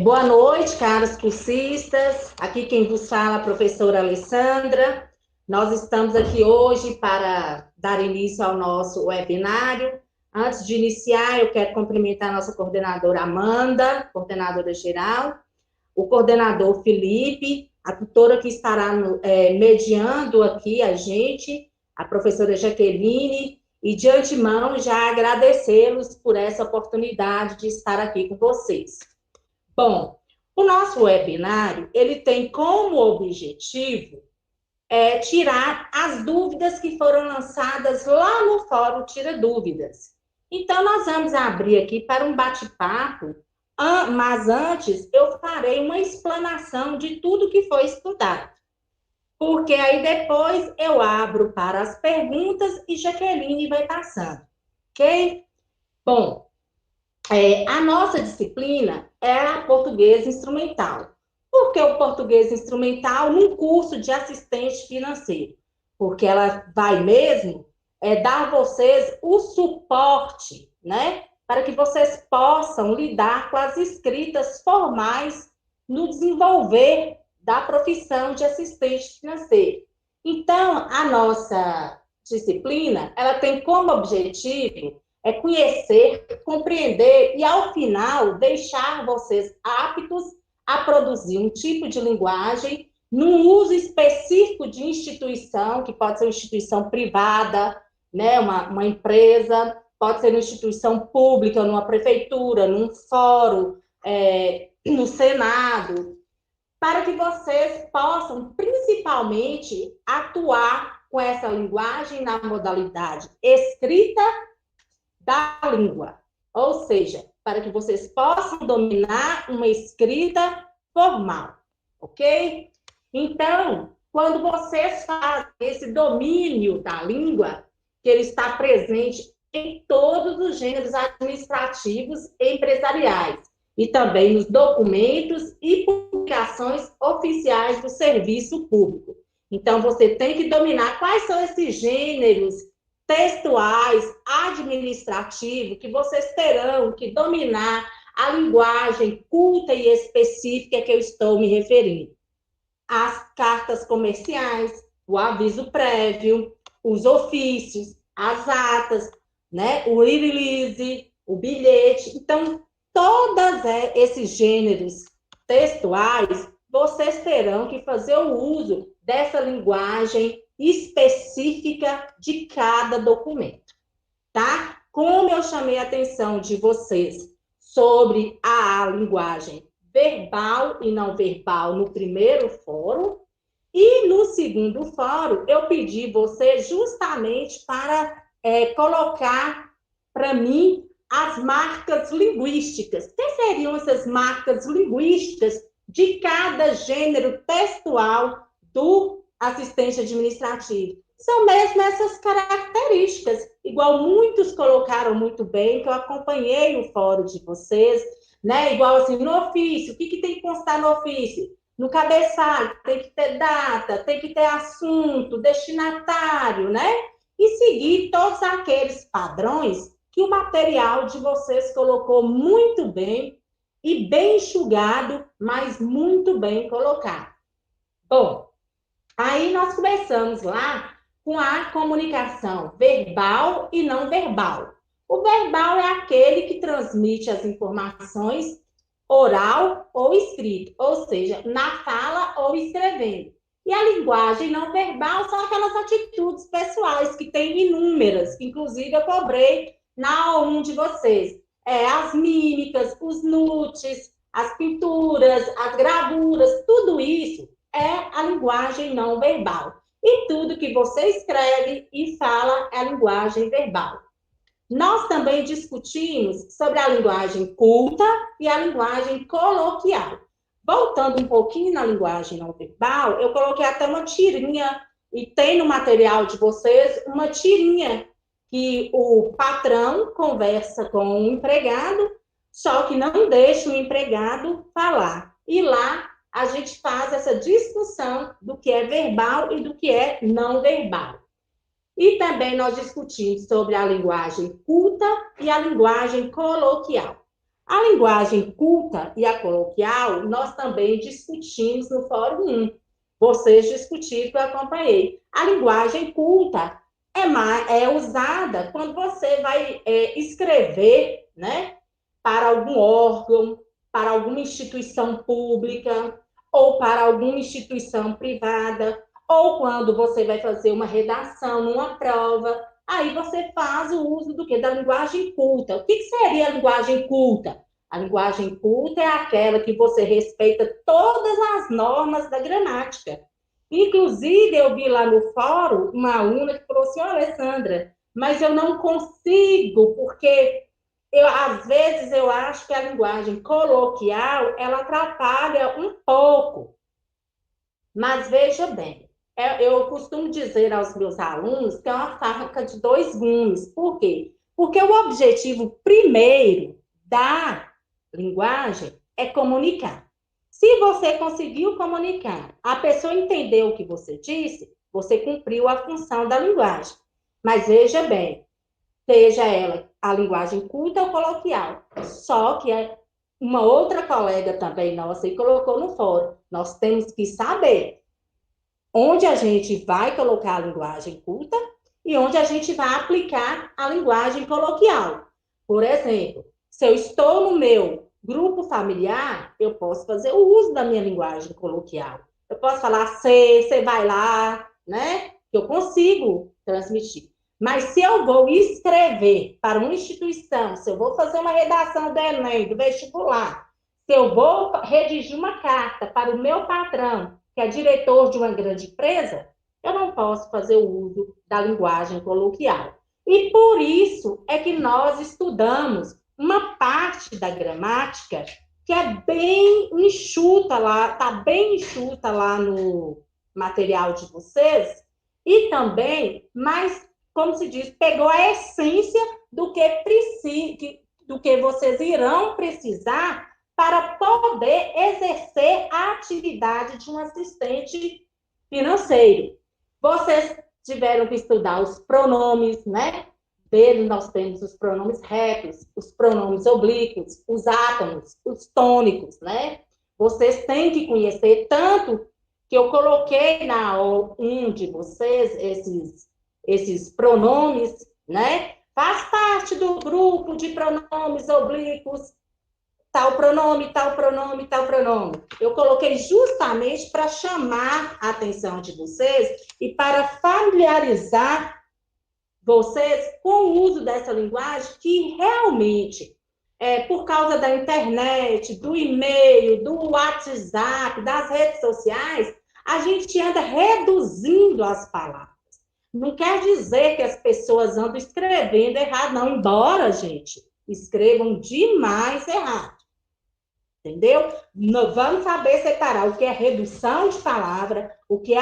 Boa noite, caros cursistas. Aqui quem vos fala, a professora Alessandra. Nós estamos aqui hoje para dar início ao nosso webinário. Antes de iniciar, eu quero cumprimentar a nossa coordenadora Amanda, coordenadora geral, o coordenador Felipe, a tutora que estará mediando aqui a gente, a professora Jaqueline, e de antemão já agradecê-los por essa oportunidade de estar aqui com vocês. Bom, o nosso webinário, ele tem como objetivo tirar as dúvidas que foram lançadas lá no Fórum Tira Dúvidas. Então, nós vamos abrir aqui para um bate-papo, mas antes eu farei uma explanação de tudo que foi estudado. Porque aí depois eu abro para as perguntas e Jaqueline vai passando, ok? Bom, a nossa disciplina é a português instrumental. Por que o português instrumental num curso de assistente financeiro? Porque ela vai mesmo dar a vocês o suporte, né? Para que vocês possam lidar com as escritas formais no desenvolver da profissão de assistente financeiro. Então, a nossa disciplina, ela tem como objetivo conhecer, compreender e, ao final, deixar vocês aptos a produzir um tipo de linguagem num uso específico de instituição, que pode ser uma instituição privada, né, uma empresa, pode ser uma instituição pública, numa prefeitura, num fórum, no Senado, para que vocês possam, principalmente, atuar com essa linguagem na modalidade escrita da língua, ou seja, para que vocês possam dominar uma escrita formal, ok? Então, quando vocês fazem esse domínio da língua, que ele está presente em todos os gêneros administrativos e empresariais, e também nos documentos e publicações oficiais do serviço público. Então, você tem que dominar quais são esses gêneros textuais, administrativos, que vocês terão que dominar a linguagem culta e específica que eu estou me referindo. As cartas comerciais, o aviso prévio, os ofícios, as atas, né, o release, o bilhete. Então, todos esses gêneros textuais, vocês terão que fazer o uso dessa linguagem específica de cada documento, tá? Como eu chamei a atenção de vocês sobre a linguagem verbal e não verbal no primeiro fórum, e no segundo fórum eu pedi você justamente para colocar para mim as marcas linguísticas. Quais seriam essas marcas linguísticas de cada gênero textual do assistente administrativo? São mesmo essas características, igual muitos colocaram muito bem, que eu acompanhei o fórum de vocês, né? Igual assim, no ofício, o que tem que constar no ofício? No cabeçalho, tem que ter data, tem que ter assunto, destinatário, né? E seguir todos aqueles padrões que o material de vocês colocou muito bem e bem enxugado, mas muito bem colocado. Bom, aí nós começamos lá com a comunicação verbal e não verbal. O verbal é aquele que transmite as informações oral ou escrito, ou seja, na fala ou escrevendo. E a linguagem não verbal são aquelas atitudes pessoais, que tem inúmeras, que inclusive eu cobrei na aula 1 de vocês. As mímicas, os nutes, as pinturas, as gravuras, tudo isso é a linguagem não verbal. E tudo que você escreve e fala é a linguagem verbal. Nós também discutimos sobre a linguagem culta e a linguagem coloquial. Voltando um pouquinho na linguagem não verbal, eu coloquei até uma tirinha, e tem no material de vocês uma tirinha que o patrão conversa com o empregado, só que não deixa o empregado falar. E lá a gente faz essa discussão do que é verbal e do que é não verbal. E também nós discutimos sobre a linguagem culta e a linguagem coloquial. A linguagem culta e a coloquial, nós também discutimos no Fórum 1. Vocês discutiram que eu acompanhei. A linguagem culta é usada quando você vai escrever, né, para algum órgão, para alguma instituição pública, ou para alguma instituição privada, ou quando você vai fazer uma redação numa prova, aí você faz o uso do quê? Da linguagem culta. O que seria a linguagem culta? A linguagem culta é aquela que você respeita todas as normas da gramática. Inclusive, eu vi lá no fórum uma aluna que falou assim, Alessandra, mas eu não consigo, porque às vezes eu acho que a linguagem coloquial, ela atrapalha um pouco. Mas veja bem, eu costumo dizer aos meus alunos que é uma faca de dois gumes. Por quê? Porque o objetivo primeiro da linguagem é comunicar. Se você conseguiu comunicar, a pessoa entendeu o que você disse, você cumpriu a função da linguagem. Mas veja bem, seja ela a linguagem culta ou coloquial. Só que uma outra colega também nossa e colocou no fórum, nós temos que saber onde a gente vai colocar a linguagem culta e onde a gente vai aplicar a linguagem coloquial. Por exemplo, se eu estou no meu grupo familiar, eu posso fazer o uso da minha linguagem coloquial. Eu posso falar você vai lá, né? Eu consigo transmitir. Mas se eu vou escrever para uma instituição, se eu vou fazer uma redação do Enem, do vestibular, se eu vou redigir uma carta para o meu patrão, que é diretor de uma grande empresa, eu não posso fazer o uso da linguagem coloquial. E por isso é que nós estudamos uma parte da gramática que é bem enxuta lá, está bem enxuta lá no material de vocês, e também, mas, como se diz, pegou a essência do que vocês irão precisar para poder exercer a atividade de um assistente financeiro. Vocês tiveram que estudar os pronomes, né? Deles nós temos os pronomes retos, os pronomes oblíquos, os átomos, os tônicos, né? Vocês têm que conhecer, tanto que eu coloquei na aula 1 de vocês esses pronomes, né? Faz parte do grupo de pronomes oblíquos, tal pronome, tal pronome, tal pronome. Eu coloquei justamente para chamar a atenção de vocês e para familiarizar vocês com o uso dessa linguagem que realmente, por causa da internet, do e-mail, do WhatsApp, das redes sociais, a gente anda reduzindo as palavras. Não quer dizer que as pessoas andam escrevendo errado, não, embora, gente, escrevam demais errado. Entendeu? Vamos saber separar o que é redução de palavra, o que é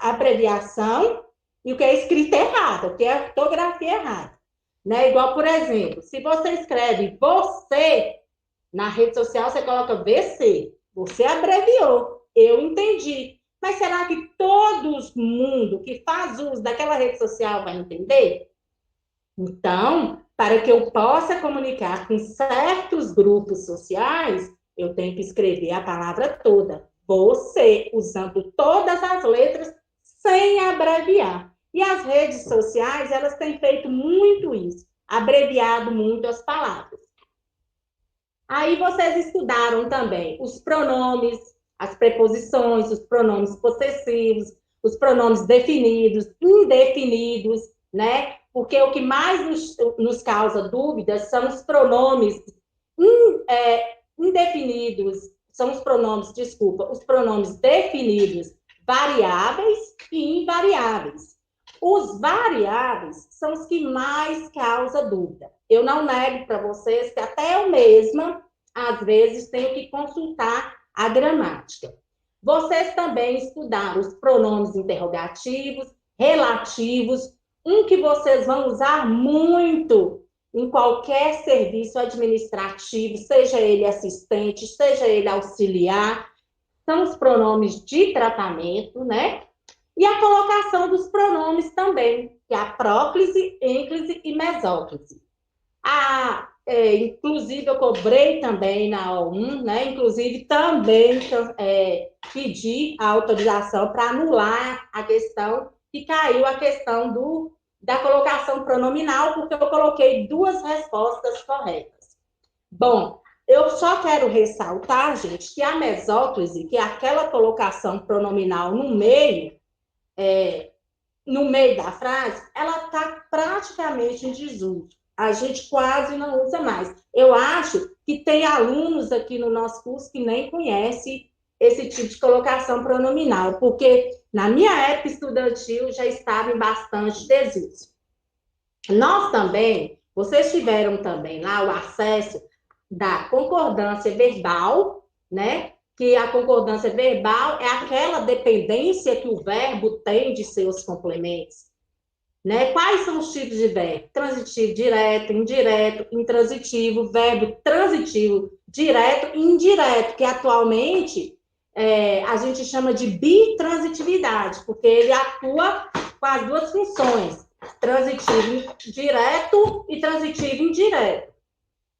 abreviação e o que é escrita errada, o que é ortografia errada. Né? Igual, por exemplo, se você escreve você, na rede social você coloca VC, você abreviou, eu entendi. Mas será que todo mundo que faz uso daquela rede social vai entender? Então, para que eu possa comunicar com certos grupos sociais, eu tenho que escrever a palavra toda. Você, usando todas as letras, sem abreviar. E as redes sociais, elas têm feito muito isso, abreviado muito as palavras. Aí vocês estudaram também os pronomes, as preposições, os pronomes possessivos, os pronomes definidos, indefinidos, né? Porque o que mais nos causa dúvidas são os pronomes indefinidos, são os pronomes, desculpa, os pronomes definidos variáveis e invariáveis. Os variáveis são os que mais causam dúvida. Eu não nego para vocês que até eu mesma, às vezes, tenho que consultar a gramática. Vocês também estudaram os pronomes interrogativos, relativos, um que vocês vão usar muito em qualquer serviço administrativo, seja ele assistente, seja ele auxiliar, são os pronomes de tratamento, né? E a colocação dos pronomes também, que é a próclise, ênclise e mesóclise. inclusive eu cobrei também na O1, né? Inclusive também pedi a autorização para anular a questão que caiu a questão da colocação pronominal, porque eu coloquei duas respostas corretas. Bom, eu só quero ressaltar, gente, que a mesóclise, que é aquela colocação pronominal no meio da frase, ela está praticamente em desuso. A gente quase não usa mais. Eu acho que tem alunos aqui no nosso curso que nem conhecem esse tipo de colocação pronominal, porque na minha época estudantil já estava em bastante desuso. Nós também, vocês tiveram também lá o acesso da concordância verbal, né? Que a concordância verbal é aquela dependência que o verbo tem de seus complementos. Né? Quais são os tipos de verbo? Transitivo direto, indireto, intransitivo, verbo transitivo direto e indireto, que atualmente a gente chama de bitransitividade, porque ele atua com as duas funções, transitivo direto e transitivo indireto,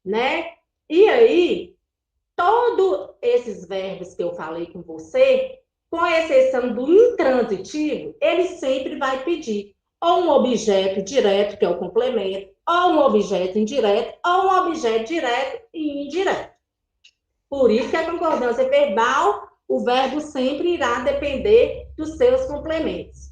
né? E aí, todos esses verbos que eu falei com você, com exceção do intransitivo, ele sempre vai pedir ou um objeto direto, que é o complemento, ou um objeto indireto, ou um objeto direto e indireto. Por isso que a concordância verbal, o verbo sempre irá depender dos seus complementos.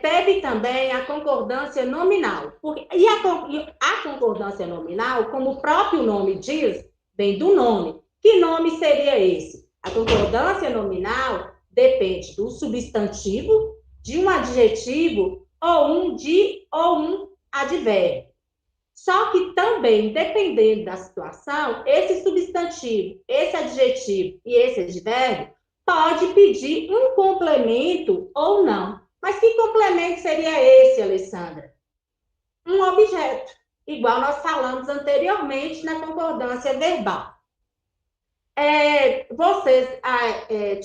Teve também a concordância nominal. E a concordância nominal, como o próprio nome diz, vem do nome. Que nome seria esse? A concordância nominal depende do substantivo, de um adjetivo ou um advérbio. Só que também, dependendo da situação, esse substantivo, esse adjetivo e esse advérbio pode pedir um complemento ou não. Mas que complemento seria esse, Alessandra? Um objeto, igual nós falamos anteriormente na concordância verbal. Vocês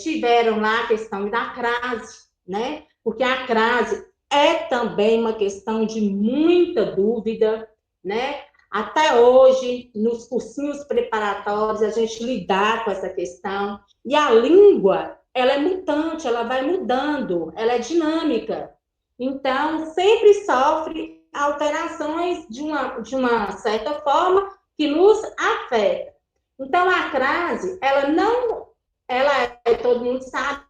tiveram lá a questão da crase, né? Porque a crase é também uma questão de muita dúvida, né? Até hoje, nos cursinhos preparatórios, a gente lidar com essa questão. E a língua, ela é mutante, ela vai mudando, ela é dinâmica. Então, sempre sofre alterações de uma certa forma que nos afeta. Então, a crase, todo mundo sabe,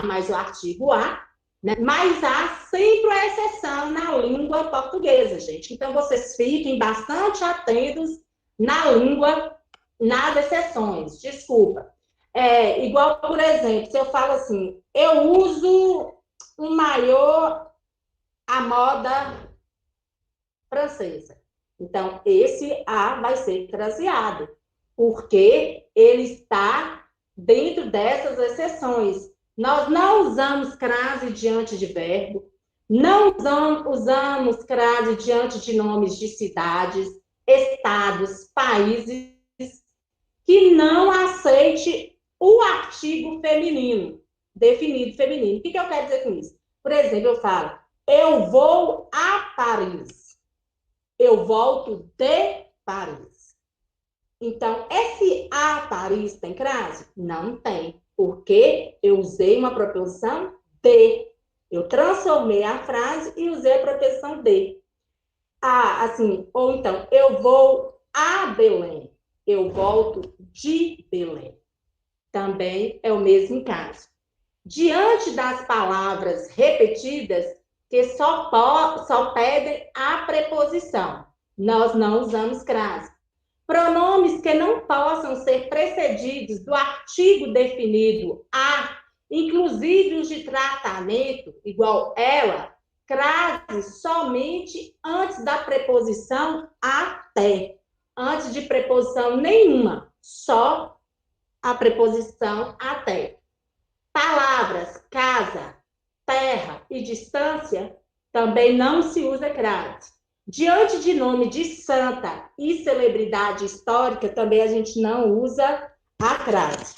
mais o artigo a, né? Mas há sempre a exceção na língua portuguesa, gente. Então, vocês fiquem bastante atentos na língua, nas exceções. Desculpa. Igual, por exemplo, se eu falo assim, eu uso um maiô à moda francesa. Então, esse A vai ser craseado, porque ele está dentro dessas exceções. Nós não usamos crase diante de verbo, não usamos crase diante de nomes de cidades, estados, países, que não aceite o artigo feminino, definido feminino. O que eu quero dizer com isso? Por exemplo, eu falo, eu vou a Paris. Eu volto de Paris. Então, esse a Paris tem crase? Não tem, porque eu usei uma preposição de. Eu transformei a frase e usei a preposição de. Ou então, eu vou a Belém. Eu volto de Belém. Também é o mesmo caso. Diante das palavras repetidas, que só pedem a preposição. Nós não usamos crase. Pronomes que não possam ser precedidos do artigo definido a, inclusive os de tratamento, igual ela, crase somente antes da preposição até. Antes de preposição nenhuma, só a preposição até. Palavras, casa, terra e distância, também não se usa crase. Diante de nome de santa e celebridade histórica, também a gente não usa a crase.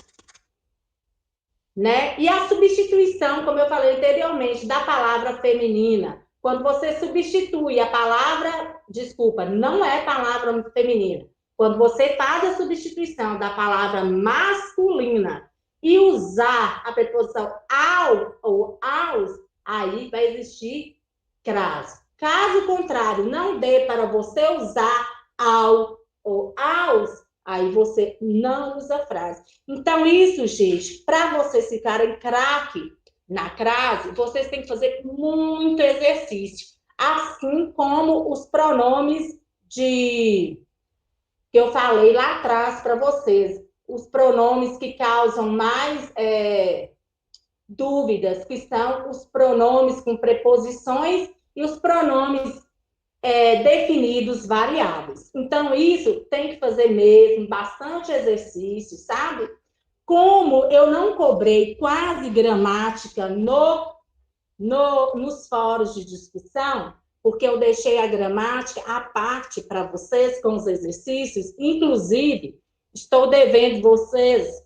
né? E a substituição, como eu falei anteriormente, da palavra feminina. Quando você substitui a palavra, desculpa, não é palavra feminina. Quando você faz a substituição da palavra masculina e usar a preposição ao ou aos, aí vai existir crase. Caso contrário, não dê para você usar ao ou aos, aí você não usa a frase. Então, isso, gente, para vocês ficarem craque na crase, vocês têm que fazer muito exercício. Assim como os pronomes que eu falei lá atrás para vocês. Os pronomes que causam mais dúvidas, que são os pronomes com preposições e os pronomes definidos variáveis. Então, isso tem que fazer mesmo, bastante exercício, sabe? Como eu não cobrei quase gramática nos fóruns de discussão, porque eu deixei a gramática à parte para vocês com os exercícios, inclusive, estou devendo vocês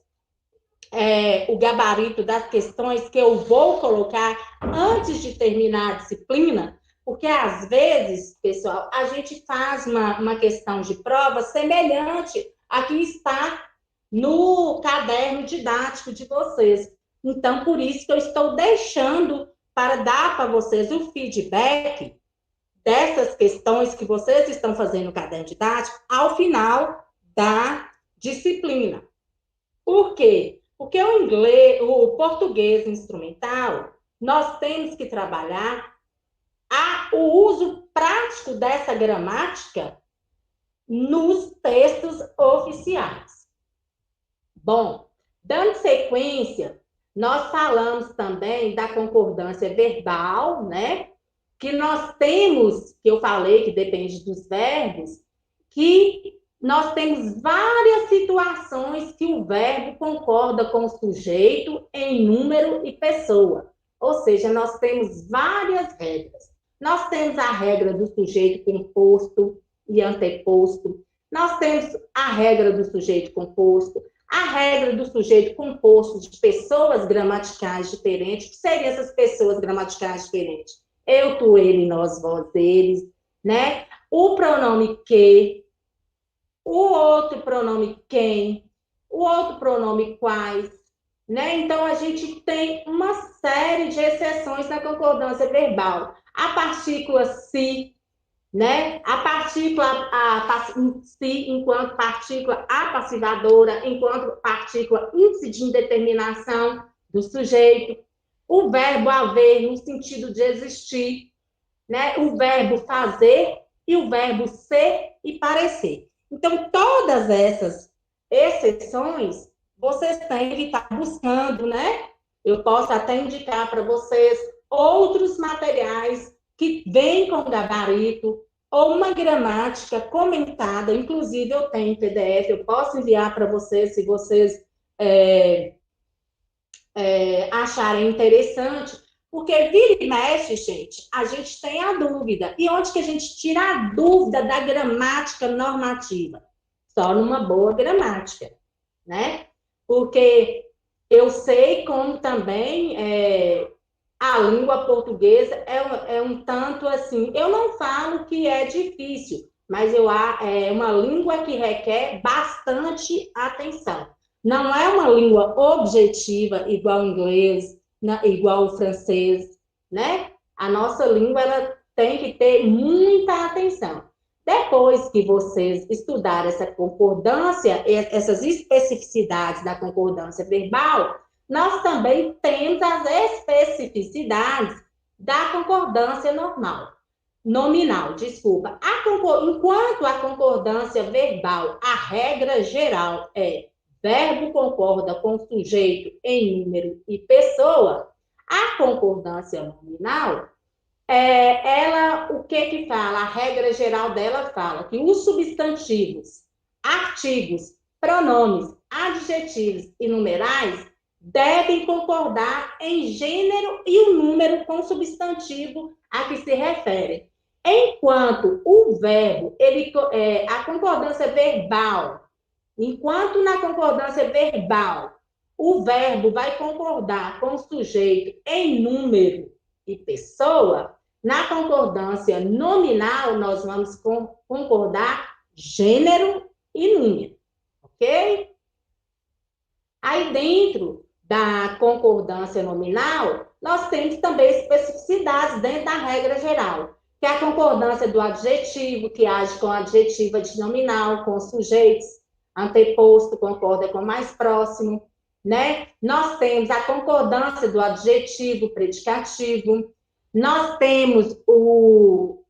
o gabarito das questões que eu vou colocar antes de terminar a disciplina, porque às vezes, pessoal, a gente faz uma questão de prova semelhante a que está no caderno didático de vocês. Então, por isso que eu estou deixando para dar para vocês o feedback dessas questões que vocês estão fazendo no caderno didático ao final da disciplina. Por quê? Porque o português instrumental, nós temos que trabalhar o uso prático dessa gramática nos textos oficiais. Bom, dando sequência, nós falamos também da concordância verbal, né? Que nós temos, que eu falei que depende dos verbos, que nós temos várias situações que o verbo concorda com o sujeito em número e pessoa. Ou seja, nós temos várias regras. Nós temos a regra do sujeito composto e anteposto. Nós temos a regra do sujeito composto, a regra do sujeito composto de pessoas gramaticais diferentes. O que seriam essas pessoas gramaticais diferentes? Eu, tu, ele, nós, vós, eles, né? O pronome que, o outro pronome quem, o outro pronome quais, né? Então, a gente tem uma série de exceções na concordância verbal. A partícula se, né? A partícula si, enquanto partícula apassivadora, enquanto partícula índice de indeterminação do sujeito. O verbo haver, no sentido de existir, né? O verbo fazer e o verbo ser e parecer. Então, todas essas exceções, vocês têm que estar buscando, né? Eu posso até indicar para vocês outros materiais que vêm com gabarito ou uma gramática comentada. Inclusive, eu tenho em PDF, eu posso enviar para vocês, se vocês acharem interessante, porque vira e mexe, gente, a gente tem a dúvida. E onde que a gente tira a dúvida da gramática normativa? Só numa boa gramática, né? Porque eu sei como também a língua portuguesa é um tanto assim, eu não falo que é difícil, mas é uma língua que requer bastante atenção. Não é uma língua objetiva, igual o inglês, igual o francês, né? A nossa língua, ela tem que ter muita atenção. Depois que vocês estudarem essa concordância, essas especificidades da concordância verbal, nós também temos as especificidades da concordância nominal, desculpa. Enquanto a concordância verbal, a regra geral é verbo concorda com sujeito em número e pessoa, a concordância nominal, ela, o que fala? A regra geral dela fala que os substantivos, artigos, pronomes, adjetivos e numerais devem concordar em gênero e o número com o substantivo a que se refere. Enquanto o verbo, a concordância verbal, enquanto na concordância verbal o verbo vai concordar com o sujeito em número e pessoa, na concordância nominal, nós vamos concordar gênero e número, ok? Aí, dentro da concordância nominal, nós temos também especificidades dentro da regra geral, que é a concordância do adjetivo, que age com adjetivo nominal, com sujeitos, anteposto, concorda com o mais próximo, né? Nós temos a concordância do adjetivo predicativo, nós temos o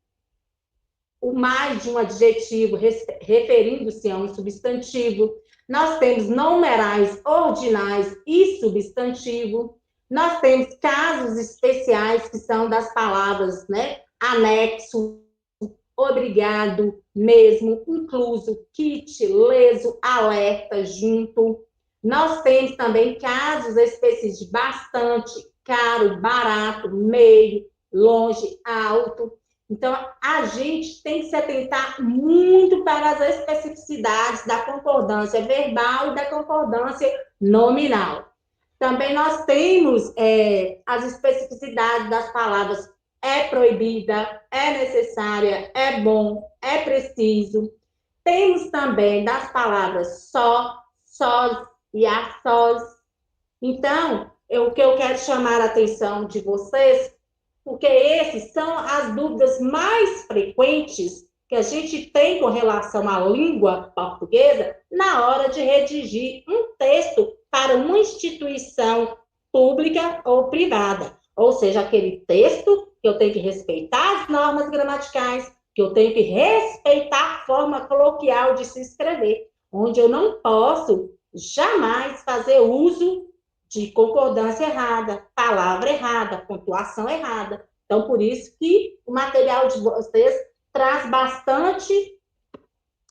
mais de um adjetivo referindo-se a um substantivo, nós temos numerais ordinais e substantivo, nós temos casos especiais que são das palavras, né? Anexo, obrigado, mesmo, incluso, kit, leso, alerta, junto. Nós temos também casos específicos de bastante, caro, barato, meio, longe, alto. Então, a gente tem que se atentar muito para as especificidades da concordância verbal e da concordância nominal. Também nós temos as especificidades das palavras é proibida, é necessária, é bom, é preciso. Temos também das palavras só, sós e a sós. Então, o que eu quero chamar a atenção de vocês, porque esses são as dúvidas mais frequentes que a gente tem com relação à língua portuguesa na hora de redigir um texto para uma instituição pública ou privada. Ou seja, aquele texto que eu tenho que respeitar as normas gramaticais, que eu tenho que respeitar a forma coloquial de se escrever, onde eu não posso jamais fazer uso de concordância errada, palavra errada, pontuação errada. Então, por isso que o material de vocês traz bastante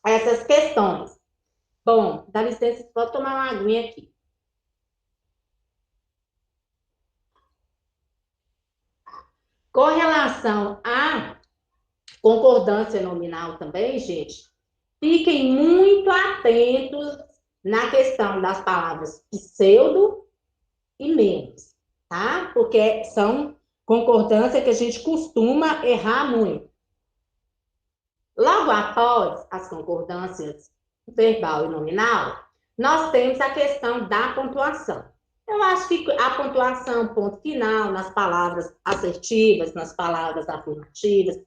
essas questões. Bom, dá licença, vou tomar uma aguinha aqui. Com relação à concordância nominal também, gente, fiquem muito atentos na questão das palavras pseudo e menos, tá? Porque são concordância que a gente costuma errar muito. Logo após as concordâncias verbal e nominal, nós temos a questão da pontuação. Eu acho que a pontuação, ponto final, nas palavras assertivas, nas palavras afirmativas,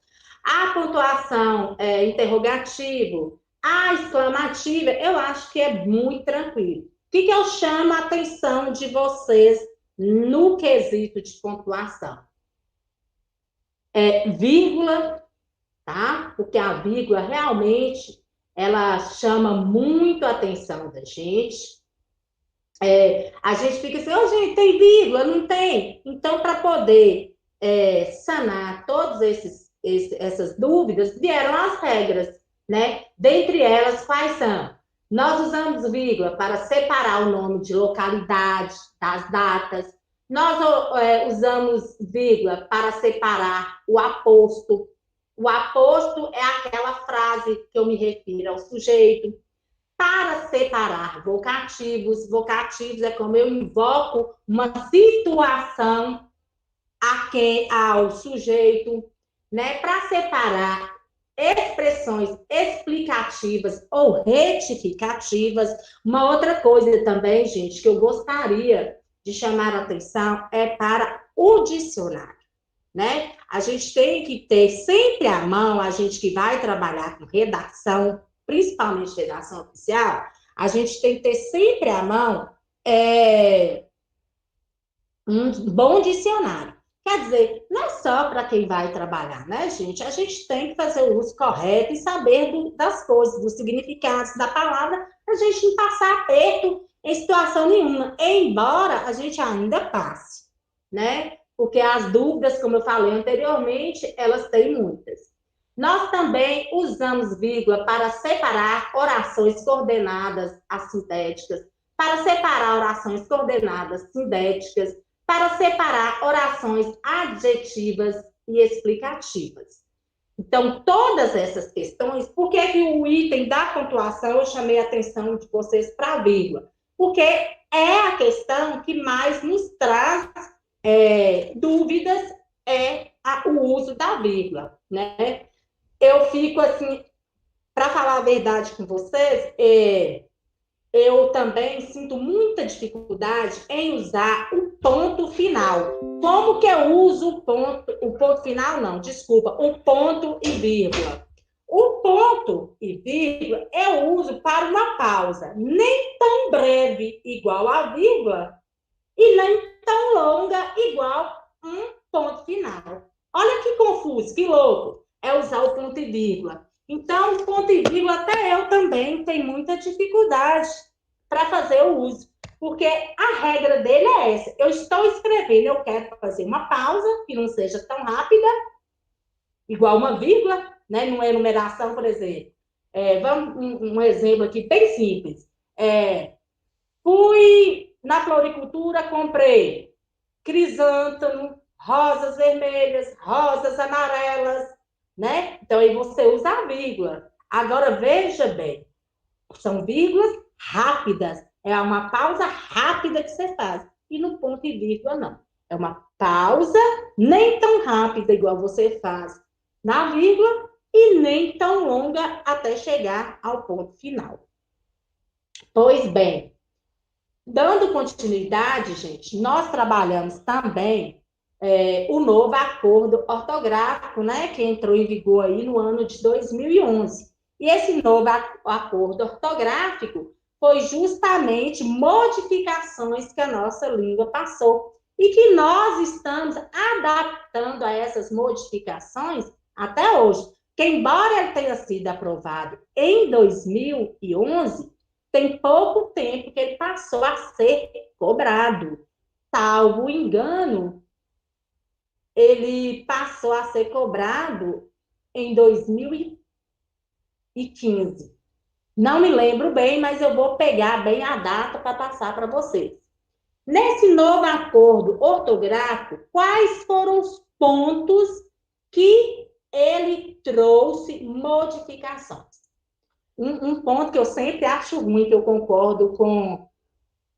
a pontuação interrogativo, a exclamativa, eu acho que é muito tranquilo. O que eu chamo a atenção de vocês no quesito de pontuação? Vírgula, tá? Porque a vírgula realmente ela chama muito a atenção da gente. A gente fica assim, gente, tem vírgula? Não tem? Então, para poder sanar todas essas dúvidas, vieram as regras, né? Dentre elas, quais são? Nós usamos vírgula para separar o nome de localidade das datas. Nós usamos vírgula para separar o aposto. O aposto é aquela frase que eu me refiro ao sujeito. Para separar vocativos, vocativos é como eu invoco uma situação ao sujeito, né? Para separar expressões explicativas ou retificativas. Uma outra coisa também, gente, que eu gostaria de chamar a atenção é para o dicionário, né? A gente tem que ter sempre à mão, a gente que vai trabalhar com redação, principalmente redação oficial, a gente tem que ter sempre à mão um bom dicionário. Quer dizer, não é só para quem vai trabalhar, né, gente? A gente tem que fazer o uso correto e saber das coisas, dos significados da palavra, para a gente não passar aperto em situação nenhuma, embora a gente ainda passe, né? Porque as dúvidas, como eu falei anteriormente, elas têm muitas. Nós também usamos vírgula para separar orações coordenadas assintéticas, para separar orações coordenadas sindéticas, para separar orações adjetivas e explicativas. Então, todas essas questões, por que o item da pontuação eu chamei a atenção de vocês para a vírgula? porque é a questão que mais nos traz dúvidas, o uso da vírgula, né? Eu fico assim, para falar a verdade com vocês, eu também sinto muita dificuldade em usar o ponto final. Como que eu uso o ponto final? Não, desculpa, o ponto e vírgula. O ponto e vírgula eu uso para uma pausa, nem tão breve igual a vírgula e nem tão longa igual um ponto final. Olha que confuso, que louco, é usar o ponto e vírgula. Então, o ponto e vírgula, até eu também tenho muita dificuldade para fazer o uso, porque a regra dele é essa. Eu estou escrevendo, eu quero fazer uma pausa, que não seja tão rápida, igual uma vírgula, né? Numa enumeração, por exemplo. Vamos um exemplo aqui bem simples. Fui na floricultura, comprei crisântemo, rosas vermelhas, rosas amarelas, né? Então, aí você usa a vírgula. Agora, veja bem, são vírgulas rápidas. É uma pausa rápida que você faz. E no ponto e vírgula, não. É uma pausa nem tão rápida igual você faz na vírgula e nem tão longa até chegar ao ponto final. Pois bem, dando continuidade, gente, nós trabalhamos também o novo acordo ortográfico, né, que entrou em vigor aí no ano de 2011. E esse novo acordo ortográfico foi justamente modificações que a nossa língua passou e que nós estamos adaptando a essas modificações até hoje. Que embora ele tenha sido aprovado em 2011, tem pouco tempo que ele passou a ser cobrado. Salvo engano, ele passou a ser cobrado em 2015. Não me lembro bem, mas eu vou pegar bem a data para passar para vocês. Nesse novo acordo ortográfico, quais foram os pontos que ele trouxe modificações? Um ponto que eu sempre acho ruim, que eu concordo com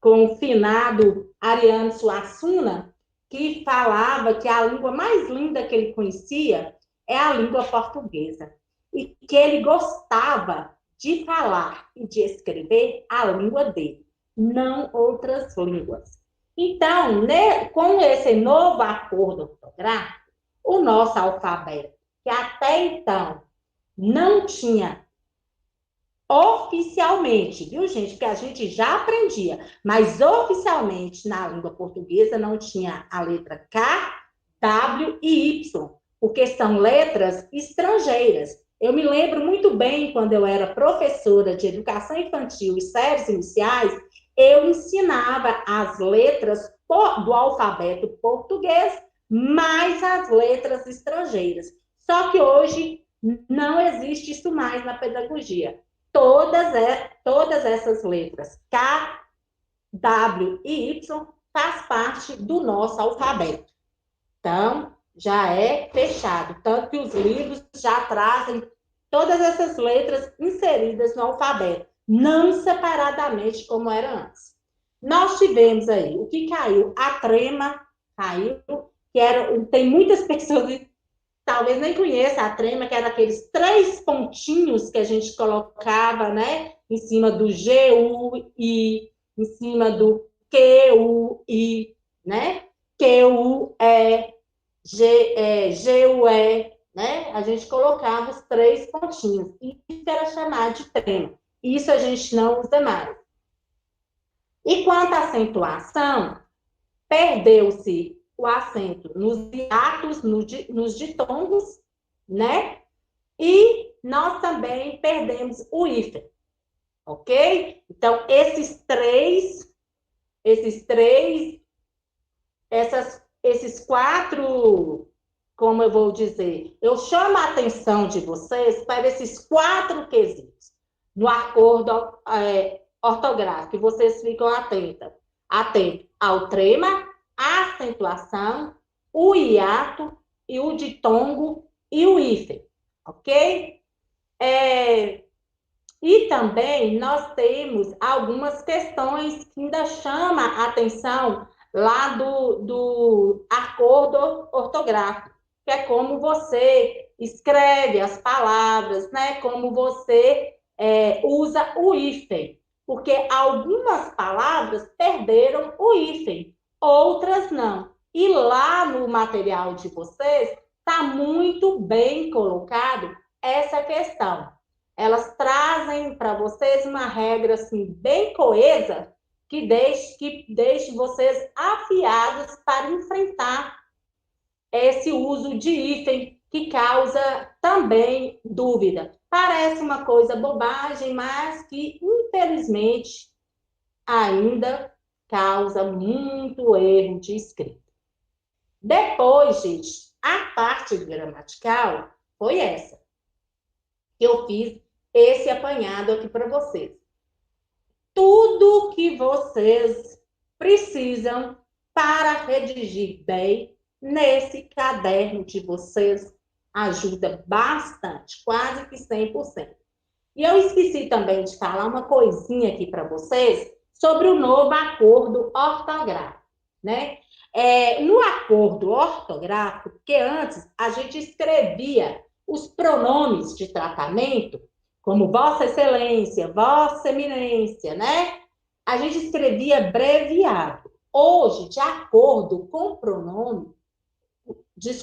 o finado Ariano Suassuna, que falava que a língua mais linda que ele conhecia é a língua portuguesa. E que ele gostava de falar e de escrever a língua dele, não outras línguas. Então, né, com esse novo acordo ortográfico, o nosso alfabeto, que até então não tinha oficialmente, viu, gente? Porque a gente já aprendia, mas oficialmente na língua portuguesa não tinha a letra K, W e Y, porque são letras estrangeiras. Eu me lembro muito bem quando eu era professora de educação infantil e séries iniciais, eu ensinava as letras do alfabeto português mais as letras estrangeiras. Só que hoje não existe isso mais na pedagogia. Todas essas letras K, W e Y faz parte do nosso alfabeto. Então, já é fechado. Tanto que os livros já trazem todas essas letras inseridas no alfabeto, não separadamente como era antes. Nós tivemos aí o que caiu, a trema caiu, tem muitas pessoas talvez nem conheça a trema, que era aqueles 3 pontinhos que a gente colocava, né? Em cima do G-U-I, em cima do Q-U-I, né? Q-U-E, G-U-E, né? A gente colocava os 3 pontinhos. Isso era chamado de trema. Isso a gente não usa mais. E quanto à acentuação, perdeu-se o acento nos hiatos, nos ditongos, né? E nós também perdemos o hífen, ok? Então, esses 4, como eu vou dizer, eu chamo a atenção de vocês para esses 4 quesitos no acordo ortográfico, e vocês ficam atentos ao trema, a acentuação, o hiato, e o ditongo e o hífen, ok? E também nós temos algumas questões que ainda chamam a atenção lá do acordo ortográfico, que é como você escreve as palavras, né? Como você usa o hífen, porque algumas palavras perderam o hífen, outras não. E lá no material de vocês está muito bem colocado essa questão. Elas trazem para vocês uma regra assim bem coesa que deixe vocês afiados para enfrentar esse uso de hífen que causa também dúvida. Parece uma coisa bobagem, mas que infelizmente ainda causa muito erro de escrita. Depois, gente, a parte gramatical foi essa. Eu fiz esse apanhado aqui para vocês. Tudo que vocês precisam para redigir bem nesse caderno de vocês ajuda bastante, quase que 100%. E eu esqueci também de falar uma coisinha aqui para vocês sobre o novo acordo ortográfico, né? No acordo ortográfico, porque antes a gente escrevia os pronomes de tratamento, como Vossa Excelência, Vossa Eminência, né? A gente escrevia abreviado. Hoje, de acordo com o pronome,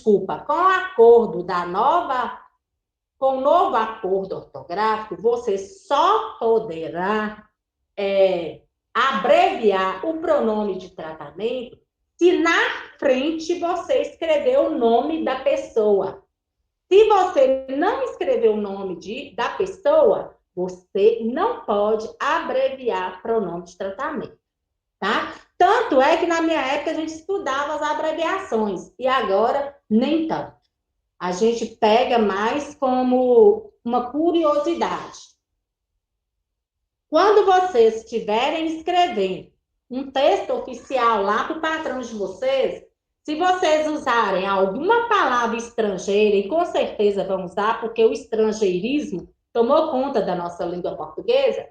com o acordo com o novo acordo ortográfico, você só poderá abreviar o pronome de tratamento se na frente você escrever o nome da pessoa. Se você não escrever o nome da pessoa, você não pode abreviar pronome de tratamento, tá? Tanto é que na minha época a gente estudava as abreviações e agora nem tanto. A gente pega mais como uma curiosidade. Quando vocês estiverem escrevendo um texto oficial lá para o patrão de vocês, se vocês usarem alguma palavra estrangeira, e com certeza vão usar, porque o estrangeirismo tomou conta da nossa língua portuguesa,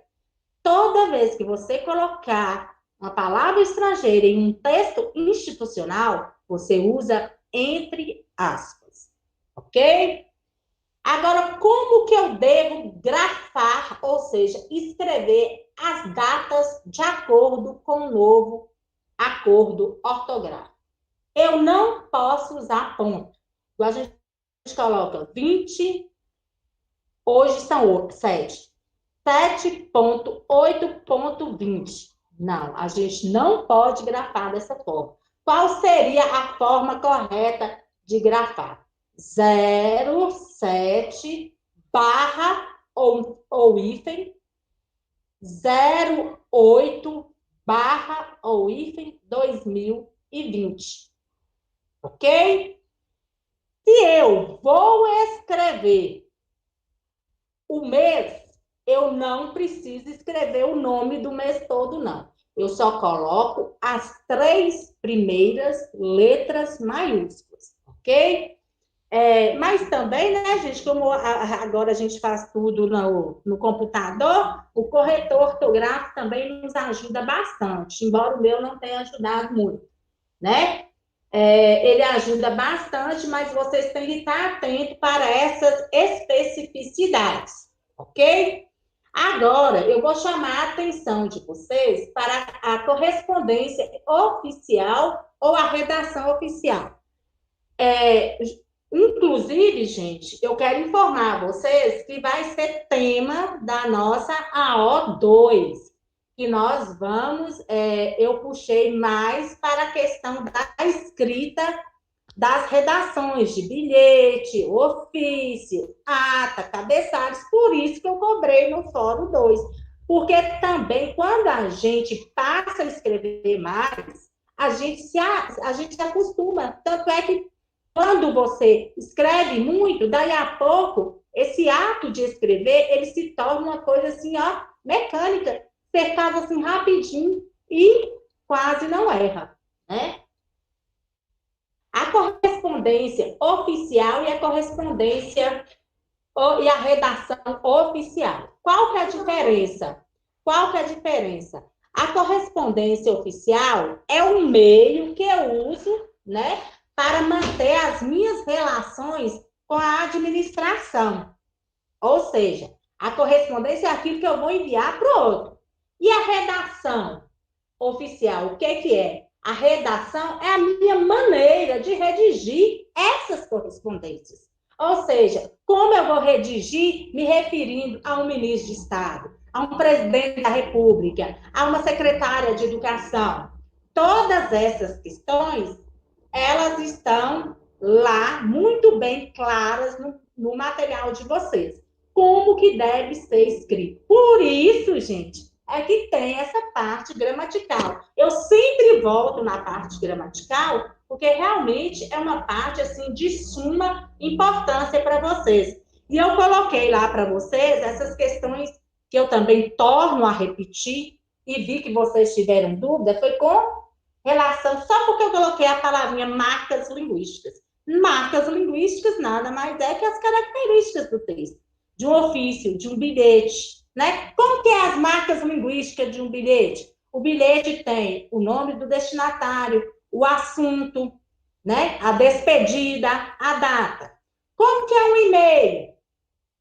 toda vez que você colocar uma palavra estrangeira em um texto institucional, você usa entre aspas, ok? Agora, como que eu devo grafar, ou seja, escrever as datas de acordo com o novo acordo ortográfico? Eu não posso usar ponto. A gente coloca 20, hoje são 7. 7.8.20. Não, a gente não pode grafar dessa forma. Qual seria a forma correta de grafar? 07 barra ou hífen 08 barra ou hífen 2020. Ok? Se eu vou escrever o mês, eu não preciso escrever o nome do mês todo, não. Eu só coloco as 3 primeiras letras maiúsculas, ok? Mas também, né, gente, como agora a gente faz tudo no computador, o corretor ortográfico também nos ajuda bastante, embora o meu não tenha ajudado muito, né? Ele ajuda bastante, mas vocês têm que estar atentos para essas especificidades, ok? Agora, eu vou chamar a atenção de vocês para a correspondência oficial ou a redação oficial. Inclusive, gente, eu quero informar vocês que vai ser tema da nossa AO2, que nós vamos, eu puxei mais para a questão da escrita das redações de bilhete, ofício, ata, cabeçalhos, por isso que eu cobrei no Fórum 2, porque também quando a gente passa a escrever mais, a gente se acostuma, tanto é que quando você escreve muito, daí a pouco, esse ato de escrever, ele se torna uma coisa assim, ó, mecânica. Você faz assim rapidinho e quase não erra, né? A correspondência oficial e a correspondência e a redação oficial. Qual que é a diferença? Qual que é a diferença? A correspondência oficial é um meio que eu uso, né, para manter as minhas relações com a administração. Ou seja, a correspondência é aquilo que eu vou enviar para o outro. E a redação oficial, o que é? A redação é a minha maneira de redigir essas correspondências. Ou seja, como eu vou redigir me referindo a um ministro de Estado, a um presidente da República, a uma secretária de Educação. Todas essas questões, elas estão lá muito bem claras no material de vocês. Como que deve ser escrito. Por isso, gente, é que tem essa parte gramatical. Eu sempre volto na parte gramatical, porque realmente é uma parte assim de suma importância para vocês. E eu coloquei lá para vocês essas questões que eu também torno a repetir e vi que vocês tiveram dúvida, foi com relação, só porque eu coloquei a palavrinha marcas linguísticas. Marcas linguísticas nada mais é que as características do texto, de um ofício, de um bilhete, né? Como que é as marcas linguísticas de um bilhete? O bilhete tem o nome do destinatário, o assunto, né? A despedida, a data. Como que é um e-mail?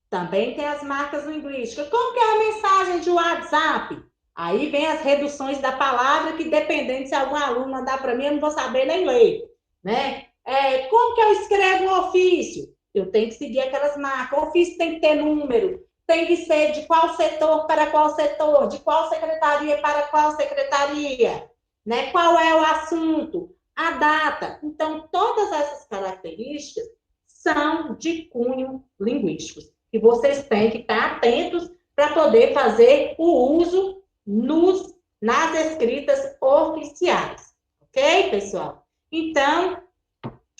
Também tem as marcas linguísticas. Como que é a mensagem de WhatsApp? Aí vem as reduções da palavra, que dependendo se algum aluno mandar para mim, eu não vou saber nem ler, né? Como que eu escrevo um ofício? Eu tenho que seguir aquelas marcas. O ofício tem que ter número, tem que ser de qual setor para qual setor, de qual secretaria para qual secretaria, né? Qual é o assunto, a data. Então, todas essas características são de cunho linguístico. E vocês têm que estar atentos para poder fazer o uso nas escritas oficiais. Ok, pessoal? Então,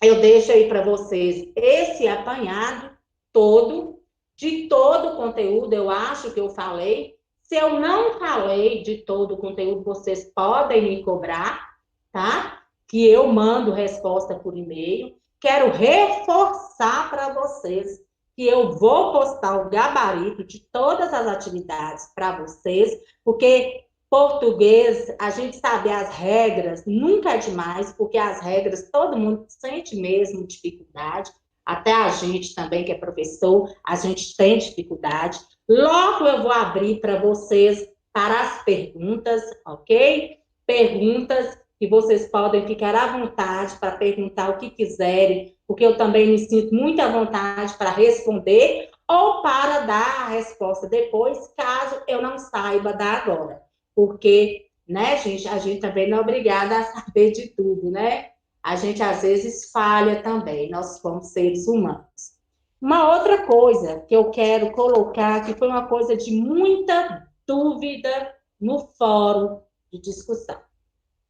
eu deixo aí para vocês esse apanhado todo, de todo o conteúdo, eu acho que eu falei. Se eu não falei de todo o conteúdo, vocês podem me cobrar, tá? Que eu mando resposta por e-mail. Quero reforçar para vocês que eu vou postar o gabarito de todas as atividades para vocês, porque português, a gente saber as regras nunca é demais, porque as regras todo mundo sente mesmo dificuldade, até a gente também que é professor, a gente tem dificuldade. Logo eu vou abrir para vocês para as perguntas, ok? Perguntas que vocês podem ficar à vontade para perguntar o que quiserem, porque eu também me sinto muito à vontade para responder ou para dar a resposta depois, caso eu não saiba dar agora. Porque, né, gente, a gente também não é obrigada a saber de tudo, né? A gente, às vezes, falha também, nós somos seres humanos. Uma outra coisa que eu quero colocar, que foi uma coisa de muita dúvida no fórum de discussão,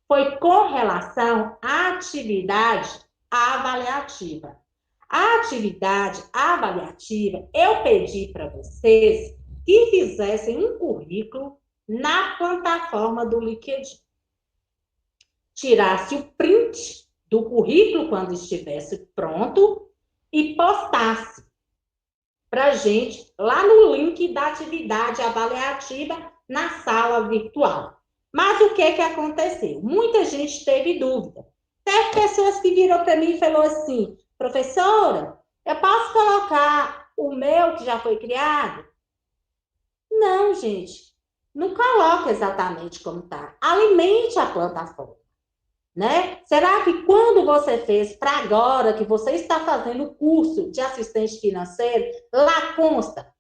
foi com relação à atividade avaliativa. A atividade avaliativa, eu pedi para vocês que fizessem um currículo na plataforma do LinkedIn. Tirasse o print do currículo quando estivesse pronto e postasse para a gente lá no link da atividade avaliativa na sala virtual. Mas o que aconteceu? Muita gente teve dúvida. Teve pessoas que viram para mim e falou assim, professora, eu posso colocar o meu que já foi criado? Não, gente, não coloca exatamente como está. Alimente a plataforma, né? Será que quando você fez para agora, que você está fazendo o curso de assistente financeiro, lá consta,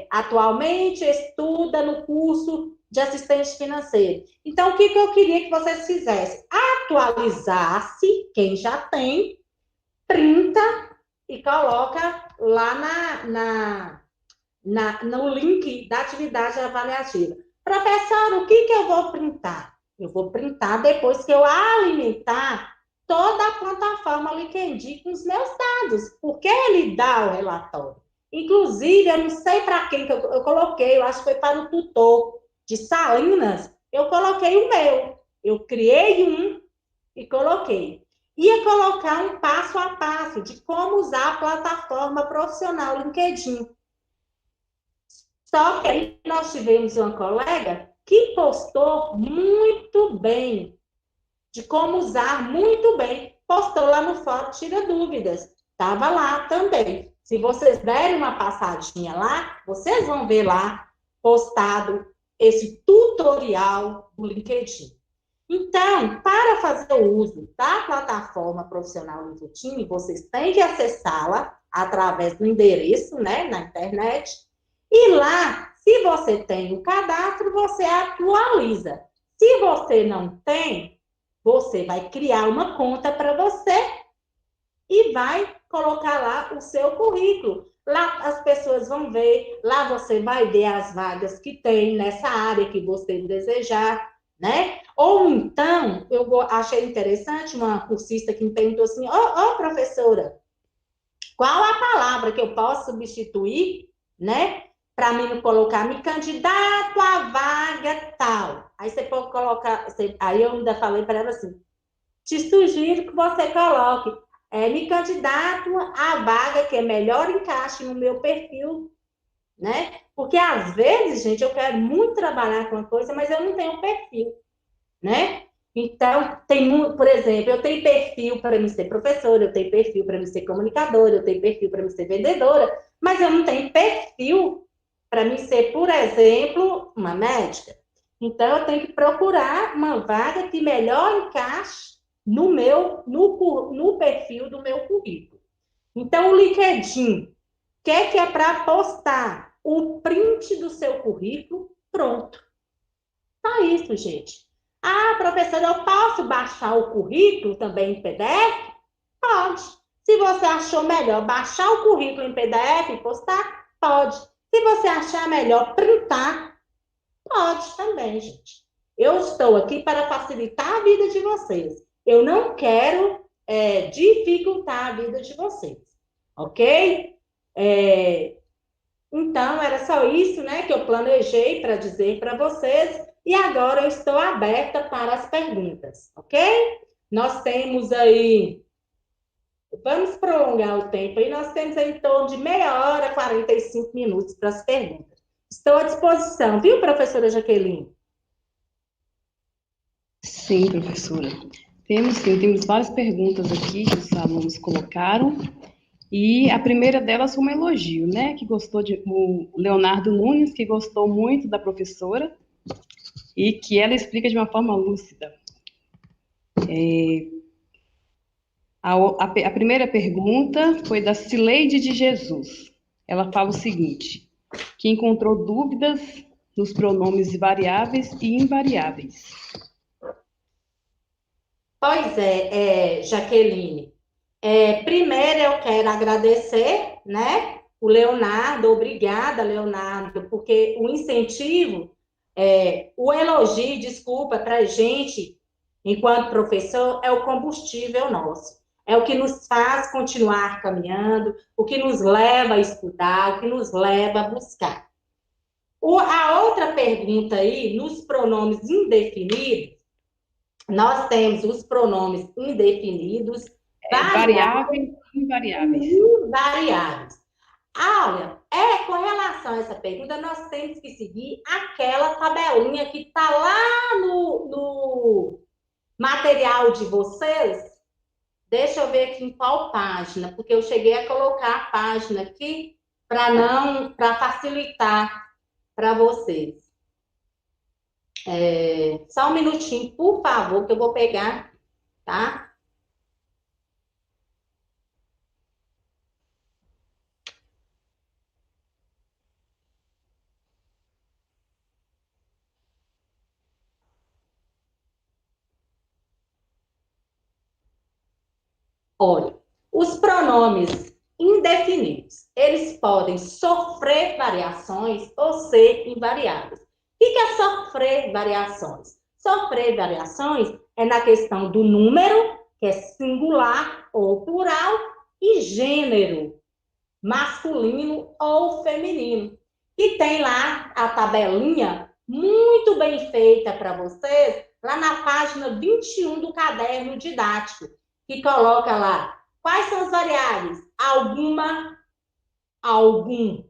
atualmente estuda no curso de assistente financeiro. Então, o que eu queria que vocês fizessem? Atualizasse, quem já tem, printa e coloca lá no link da atividade avaliativa. Professor, o que eu vou printar? Eu vou printar depois que eu alimentar toda a plataforma LinkedIn com os meus dados, porque ele dá o relatório. Inclusive, eu não sei para quem que eu coloquei, eu acho que foi para o tutor de Salinas, eu coloquei o meu. Eu criei um e coloquei. ia colocar um passo a passo de como usar a plataforma profissional LinkedIn. Só que aí nós tivemos uma colega que postou muito bem, de como usar muito bem. Postou lá no Fórum Tira Dúvidas. Estava lá também. Se vocês derem uma passadinha lá, vocês vão ver lá postado esse tutorial do LinkedIn. Então, para fazer o uso da plataforma profissional LinkedIn, vocês têm que acessá-la através do endereço, né, na internet. E lá, se você tem o cadastro, você atualiza. Se você não tem, você vai criar uma conta para você e vai colocar lá o seu currículo. Lá as pessoas vão ver, lá você vai ver as vagas que tem nessa área que você desejar, né? Ou então, eu achei interessante uma cursista que me perguntou assim, professora, qual a palavra que eu posso substituir, né? Para mim não colocar, me candidato à vaga tal. Aí você pode colocar, aí eu ainda falei para ela assim, te sugiro que você coloque, me candidato à vaga que é melhor encaixe no meu perfil, né? Porque às vezes, gente, eu quero muito trabalhar com uma coisa, mas eu não tenho perfil, né? Então, por exemplo, eu tenho perfil para me ser professora, eu tenho perfil para me ser comunicadora, eu tenho perfil para me ser vendedora, mas eu não tenho perfil para me ser, por exemplo, uma médica. Então, eu tenho que procurar uma vaga que melhor encaixe no perfil do meu currículo. Então, o LinkedIn, que é para postar o print do seu currículo, pronto. Só isso, gente. Ah, professora, eu posso baixar o currículo também em PDF? Pode. Se você achou melhor baixar o currículo em PDF e postar, pode. Se você achar melhor printar, pode também, gente. Eu estou aqui para facilitar a vida de vocês. Eu não quero dificultar a vida de vocês, ok? Então, era só isso, né, que eu planejei para dizer para vocês. E agora eu estou aberta para as perguntas, ok? Nós temos aí, vamos prolongar o tempo aí, nós temos aí em torno de meia hora, 45 minutos para as perguntas. Estou à disposição, viu, professora Jaqueline? Sim, professora. Temos várias perguntas aqui que os alunos colocaram. E a primeira delas foi um elogio, né? Que gostou o Leonardo Nunes, que gostou muito da professora e que ela explica de uma forma lúcida. A primeira pergunta foi da Cileide de Jesus. Ela fala o seguinte, que encontrou dúvidas nos pronomes variáveis e invariáveis. Pois Jaqueline. Primeiro eu quero agradecer, né, o Leonardo, obrigada, Leonardo, porque o incentivo, o elogio, desculpa, para a gente, enquanto professor, é o combustível nosso. É o que nos faz continuar caminhando, o que nos leva a estudar, o que nos leva a buscar. A outra pergunta aí, nos pronomes indefinidos, nós temos os pronomes indefinidos, Variáveis e invariáveis. invariáveis. Olha, com relação a essa pergunta, nós temos que seguir aquela tabelinha que está lá no material de vocês. Deixa eu ver aqui em qual página, porque eu cheguei a colocar a página aqui para facilitar para vocês. Só um minutinho, por favor, que eu vou pegar, tá? Olha, os pronomes indefinidos, eles podem sofrer variações ou ser invariáveis. O que é sofrer variações? Sofrer variações é na questão do número, que é singular ou plural, e gênero, masculino ou feminino. E tem lá a tabelinha muito bem feita para vocês, lá na página 21 do caderno didático. que coloca lá. Quais são as variáveis? Alguma, algum.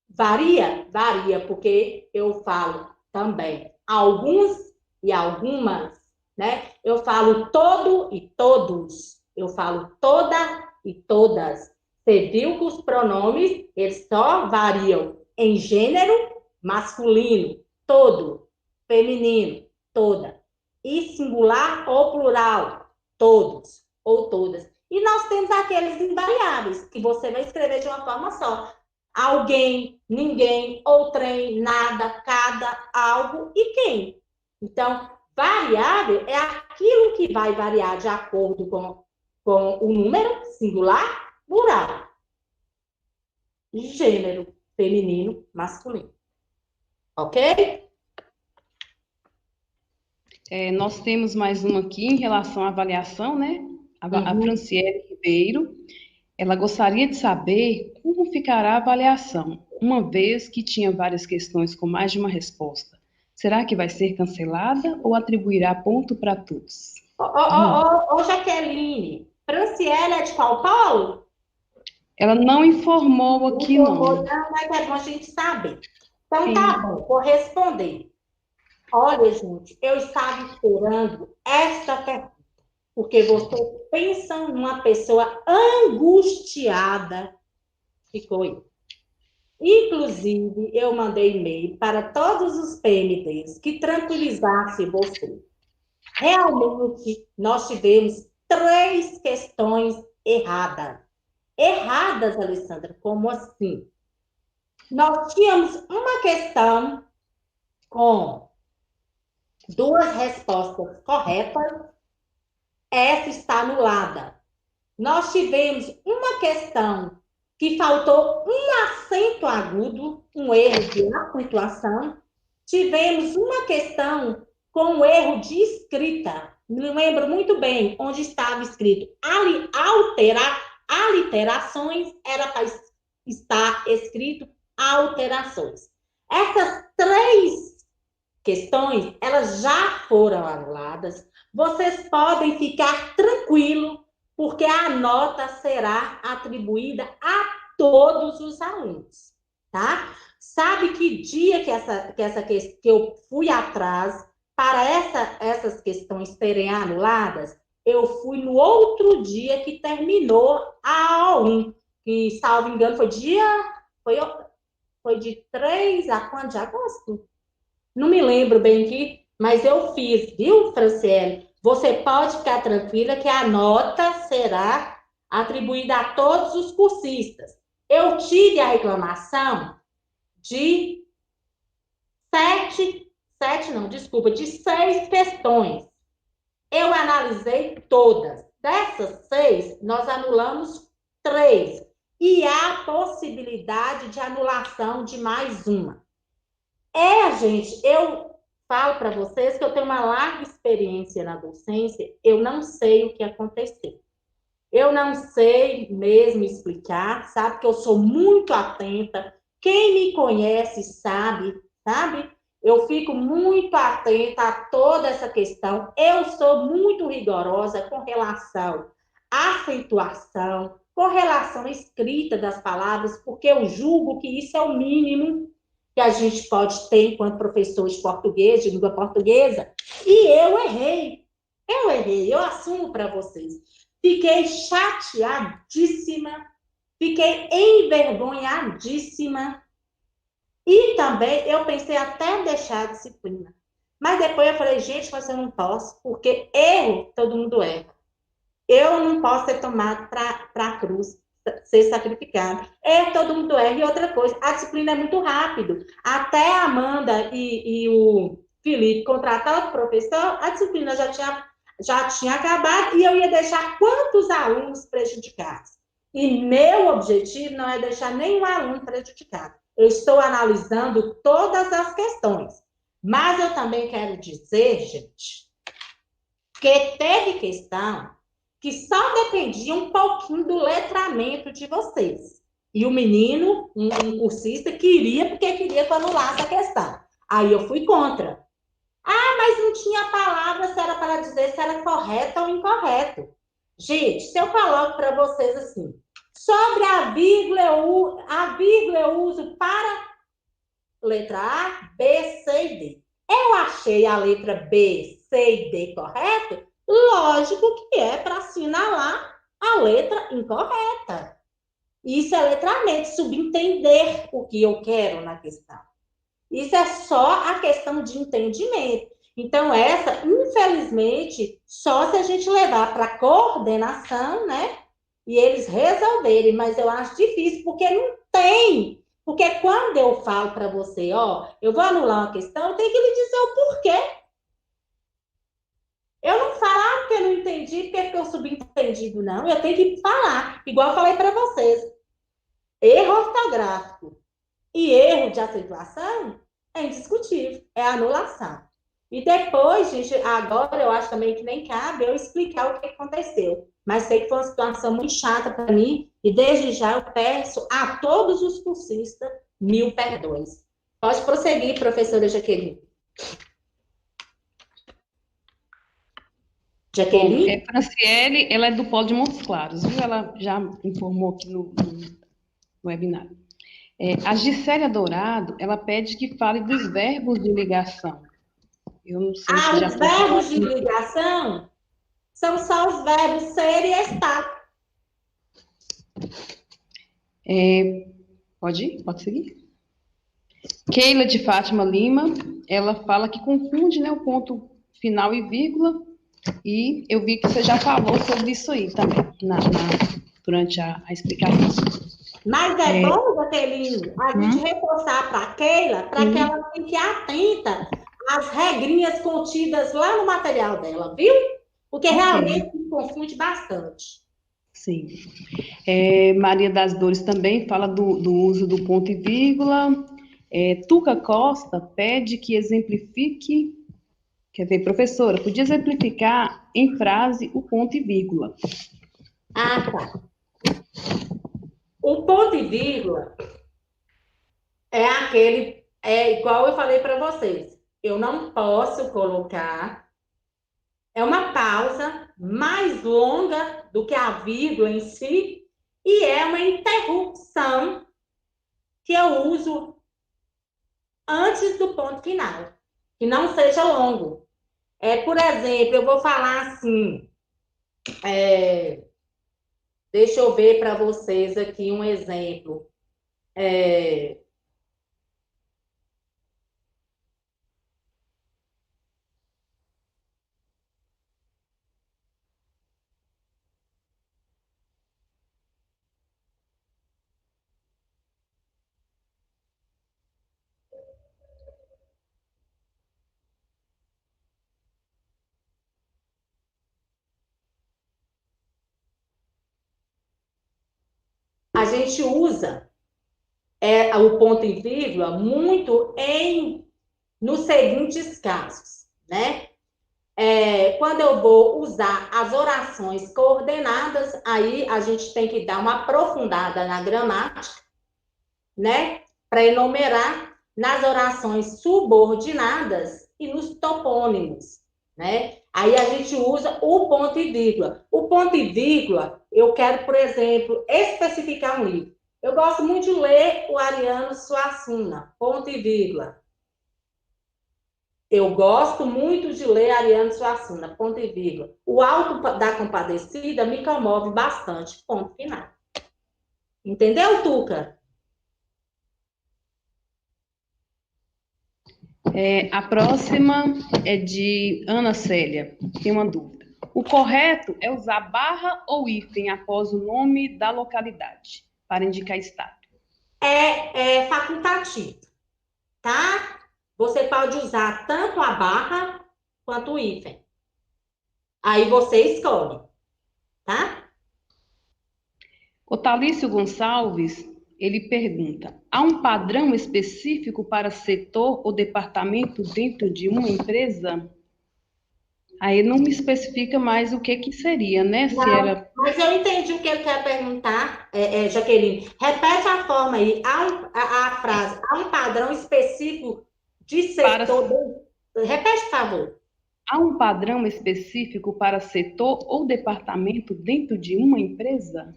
Varia? Varia, porque eu falo também alguns e algumas, né? Eu falo todo e todos. Eu falo toda e todas. Você viu que os pronomes, eles só variam em gênero masculino, todo, feminino, toda. E singular ou plural, todos ou todas. E nós temos aqueles invariáveis, que você vai escrever de uma forma só. Alguém, ninguém, outrem, nada, cada, algo e quem. Então, variável é aquilo que vai variar de acordo com o número singular, plural. Gênero, feminino, masculino. Ok? Nós temos mais uma aqui em relação à avaliação, né? A Franciele Ribeiro, ela gostaria de saber como ficará a avaliação, uma vez que tinha várias questões com mais de uma resposta. Será que vai ser cancelada ou atribuirá ponto para todos? Ô, Jaqueline, Franciele é de qual polo? Ela não informou aqui, não. Não, mas é bom a gente saber. Então, tá Sim. bom, vou responder. Olha, gente, eu estava esperando esta pergunta, porque vocês pensam numa pessoa angustiada, ficou aí. Inclusive, eu mandei e-mail para todos os PMDs que tranquilizasse você. Realmente, nós tivemos 3 questões erradas. Erradas, Alessandra, como assim? Nós tínhamos uma questão com 2 respostas corretas, essa está anulada. Nós tivemos uma questão que faltou um acento agudo, um erro de acentuação. Tivemos uma questão com um erro de escrita. Me lembro muito bem onde estava escrito alterar, aliterações, era para estar escrito alterações. Essas 3 questões, elas já foram anuladas. Vocês podem ficar tranquilos, porque a nota será atribuída a todos os alunos, tá? Sabe que dia que eu fui atrás para essas questões serem anuladas? Eu fui no outro dia que terminou a A1, que, salvo engano, foi de 3 a quando? De agosto? Não me lembro bem aqui, mas eu fiz, viu, Franciele? Você pode ficar tranquila que a nota será atribuída a todos os cursistas. Eu tive a reclamação de de 6 questões. Eu analisei todas. Dessas 6, nós anulamos 3. E há possibilidade de anulação de mais uma. Gente, eu falo para vocês que eu tenho uma larga experiência na docência, eu não sei o que aconteceu. Eu não sei mesmo explicar, sabe que eu sou muito atenta. Quem me conhece sabe? Eu fico muito atenta a toda essa questão. Eu sou muito rigorosa com relação à acentuação, com relação à escrita das palavras, porque eu julgo que isso é o mínimo que a gente pode ter enquanto professor de português, de língua portuguesa. E eu errei, eu assumo para vocês. Fiquei chateadíssima, fiquei envergonhadíssima. E também eu pensei até em deixar a disciplina. Mas depois eu falei, gente, mas eu não posso, porque erro, todo mundo erra. Eu não posso ser tomado para a cruz, ser sacrificado. Todo mundo erra. E outra coisa, a disciplina é muito rápido. Até a Amanda e o Felipe contratar o professor, a disciplina já tinha acabado e eu ia deixar quantos alunos prejudicados. E meu objetivo não é deixar nenhum aluno prejudicado. Eu estou analisando todas as questões. Mas eu também quero dizer, gente, que teve questão que só dependia um pouquinho do letramento de vocês. E o menino, um cursista, queria porque queria que eu anulasse a questão. Aí eu fui contra. Mas não tinha palavra se era para dizer se era correto ou incorreto. Gente, se eu coloco para vocês assim, sobre a vírgula eu uso para letra A, B, C e D. Eu achei a letra B, C e D correta? Lógico que é para assinalar a letra incorreta. Isso é letramento, subentender o que eu quero na questão. Isso é só a questão de entendimento. Então, essa, infelizmente, só se a gente levar para coordenação, né? E eles resolverem, mas eu acho difícil, porque não tem. Porque quando eu falo para você, ó, eu vou anular uma questão, eu tenho que lhe dizer o porquê. Eu não falar porque eu não entendi, porque ficou subentendido, não. Eu tenho que falar, igual eu falei para vocês. Erro ortográfico e erro de acentuação é indiscutível, é anulação. E depois, gente, agora eu acho também que nem cabe eu explicar o que aconteceu. Mas sei que foi uma situação muito chata para mim, e desde já eu peço a todos os cursistas 1000 perdões. Pode prosseguir, professora Jaqueline. Bom, Jaqueline? Franciele, ela é do Polo de Montes Claros, viu? Ela já informou aqui no webinar. A Gisélia Dourado, ela pede que fale dos verbos de ligação. Eu não sei se já Os foi falado. verbos de ligação são só os verbos ser e estar. Pode ir? Pode seguir? Keila de Fátima Lima, ela fala que confunde, né, o ponto final e vírgula, e eu vi que você já falou sobre isso aí também, durante a explicação. Mas é bom, Jaqueline, a gente reforçar para a Keila, para que ela fique atenta às regrinhas contidas lá no material dela, viu? Porque realmente me confunde bastante. Sim. Maria das Dores também fala do uso do ponto e vírgula. Tuca Costa pede que exemplifique. Quer ver, professora, podia exemplificar em frase o ponto e vírgula. Ah, tá. O ponto e vírgula é igual eu falei para vocês. Eu não posso colocar. É uma pausa mais longa do que a vírgula em si, e é uma interrupção que eu uso antes do ponto final, que não seja longo. Por exemplo, eu vou falar assim, deixa eu ver para vocês aqui um exemplo. A gente usa o ponto e vírgula muito nos seguintes casos, né? Quando eu vou usar as orações coordenadas, aí a gente tem que dar uma aprofundada na gramática, né? Para enumerar nas orações subordinadas e nos topônimos, né? Aí a gente usa o ponto e vírgula. O ponto e vírgula, eu quero, por exemplo, especificar um livro. Eu gosto muito de ler o Ariano Suassuna, ponto e vírgula. Eu gosto muito de ler Ariano Suassuna, ponto e vírgula. O Alto da Compadecida me comove bastante, ponto final. Entendeu, Tuca? A próxima é de Ana Célia. Tem uma dúvida. O correto é usar barra ou hífen após o nome da localidade para indicar estado? É facultativo, tá? Você pode usar tanto a barra quanto o hífen. Aí você escolhe, tá? Otalício Gonçalves, ele pergunta: há um padrão específico para setor ou departamento dentro de uma empresa? Aí não me especifica mais o que seria, né? Não, mas eu entendi o que ele quer perguntar, Jaqueline. Repete a forma aí, a frase. Há um padrão específico de setor. Repete, por favor. Há um padrão específico para setor ou departamento dentro de uma empresa?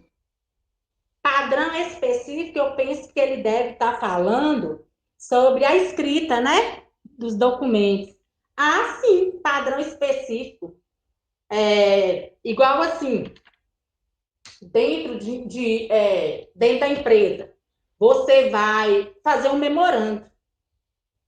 Padrão específico, eu penso que ele deve estar falando sobre a escrita, né? Dos documentos. Ah, sim, padrão específico. Igual assim, dentro da empresa, você vai fazer um memorando.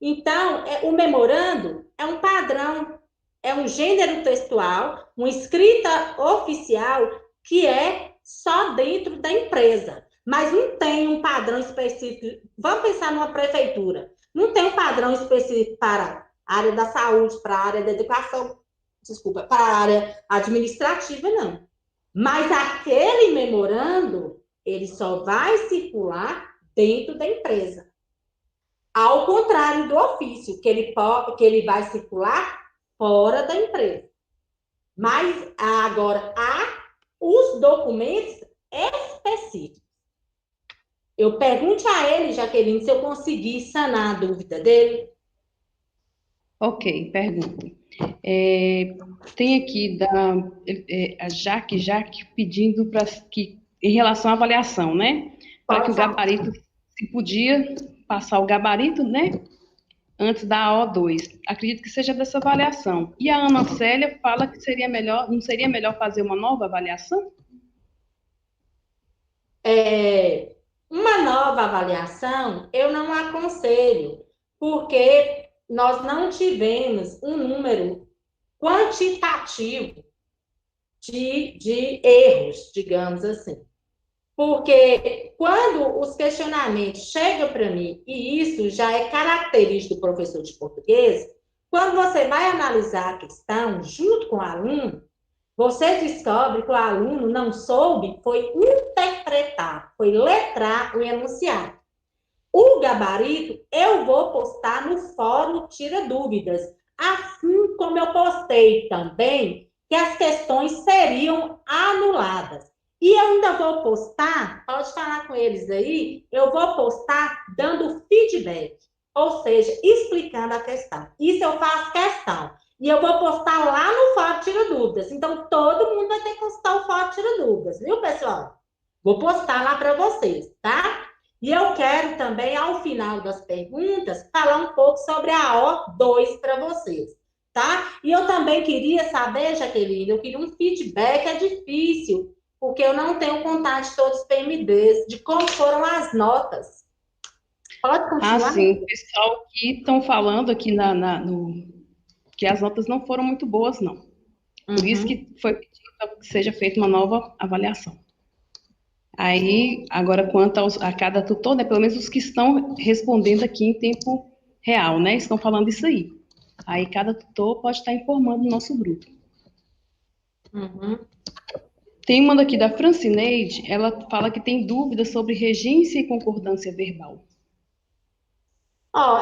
Então, o memorando é um padrão, é um gênero textual, uma escrita oficial que é só dentro da empresa. Mas não tem um padrão específico. Vamos pensar numa prefeitura. Não tem um padrão específico para a área da saúde, para a área da educação, desculpa, para a área administrativa, não. Mas aquele memorando, ele só vai circular dentro da empresa. Ao contrário do ofício, que ele vai circular fora da empresa. Mas agora há os documentos específicos. Eu pergunte a ele, Jaqueline, se eu conseguir sanar a dúvida dele. Ok, pergunta. Tem aqui a Jaque pedindo para que, em relação à avaliação, né? Para que o gabarito, se podia passar o gabarito, né? Antes da O2. Acredito que seja dessa avaliação. E a Ana Célia fala que não seria melhor fazer uma nova avaliação? Uma nova avaliação, eu não aconselho, porque nós não tivemos um número quantitativo de erros, digamos assim. Porque quando os questionamentos chegam para mim, e isso já é característico do professor de português, quando você vai analisar a questão junto com o aluno, você descobre que o aluno não soube, foi interpretar, foi letrar o enunciado. O gabarito eu vou postar no fórum Tira Dúvidas, assim como eu postei também que as questões seriam anuladas. E eu ainda vou postar, pode falar com eles aí, eu vou postar dando feedback, ou seja, explicando a questão. Isso eu faço questão. E eu vou postar lá no Fórum Tira Dúvidas. Então, todo mundo vai ter que postar o Fórum Tira Dúvidas, viu, pessoal? Vou postar lá para vocês, tá? E eu quero também, ao final das perguntas, falar um pouco sobre a O2 para vocês, tá? E eu também queria saber, Jaqueline, eu queria um feedback, é difícil, porque eu não tenho contato de todos os PMDs, de como foram as notas. Pode continuar? Sim, o pessoal que estão falando aqui que as notas não foram muito boas, não. Por isso que foi pedido que seja feita uma nova avaliação. Aí, agora, quanto a cada tutor, né, pelo menos os que estão respondendo aqui em tempo real, né, estão falando isso aí. Aí, cada tutor pode estar informando o nosso grupo. Tem uma daqui da Francineide, ela fala que tem dúvidas sobre regência e concordância verbal.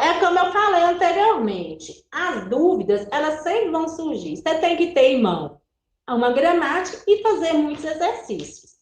É como eu falei anteriormente, as dúvidas, elas sempre vão surgir. Você tem que ter em mão uma gramática e fazer muitos exercícios,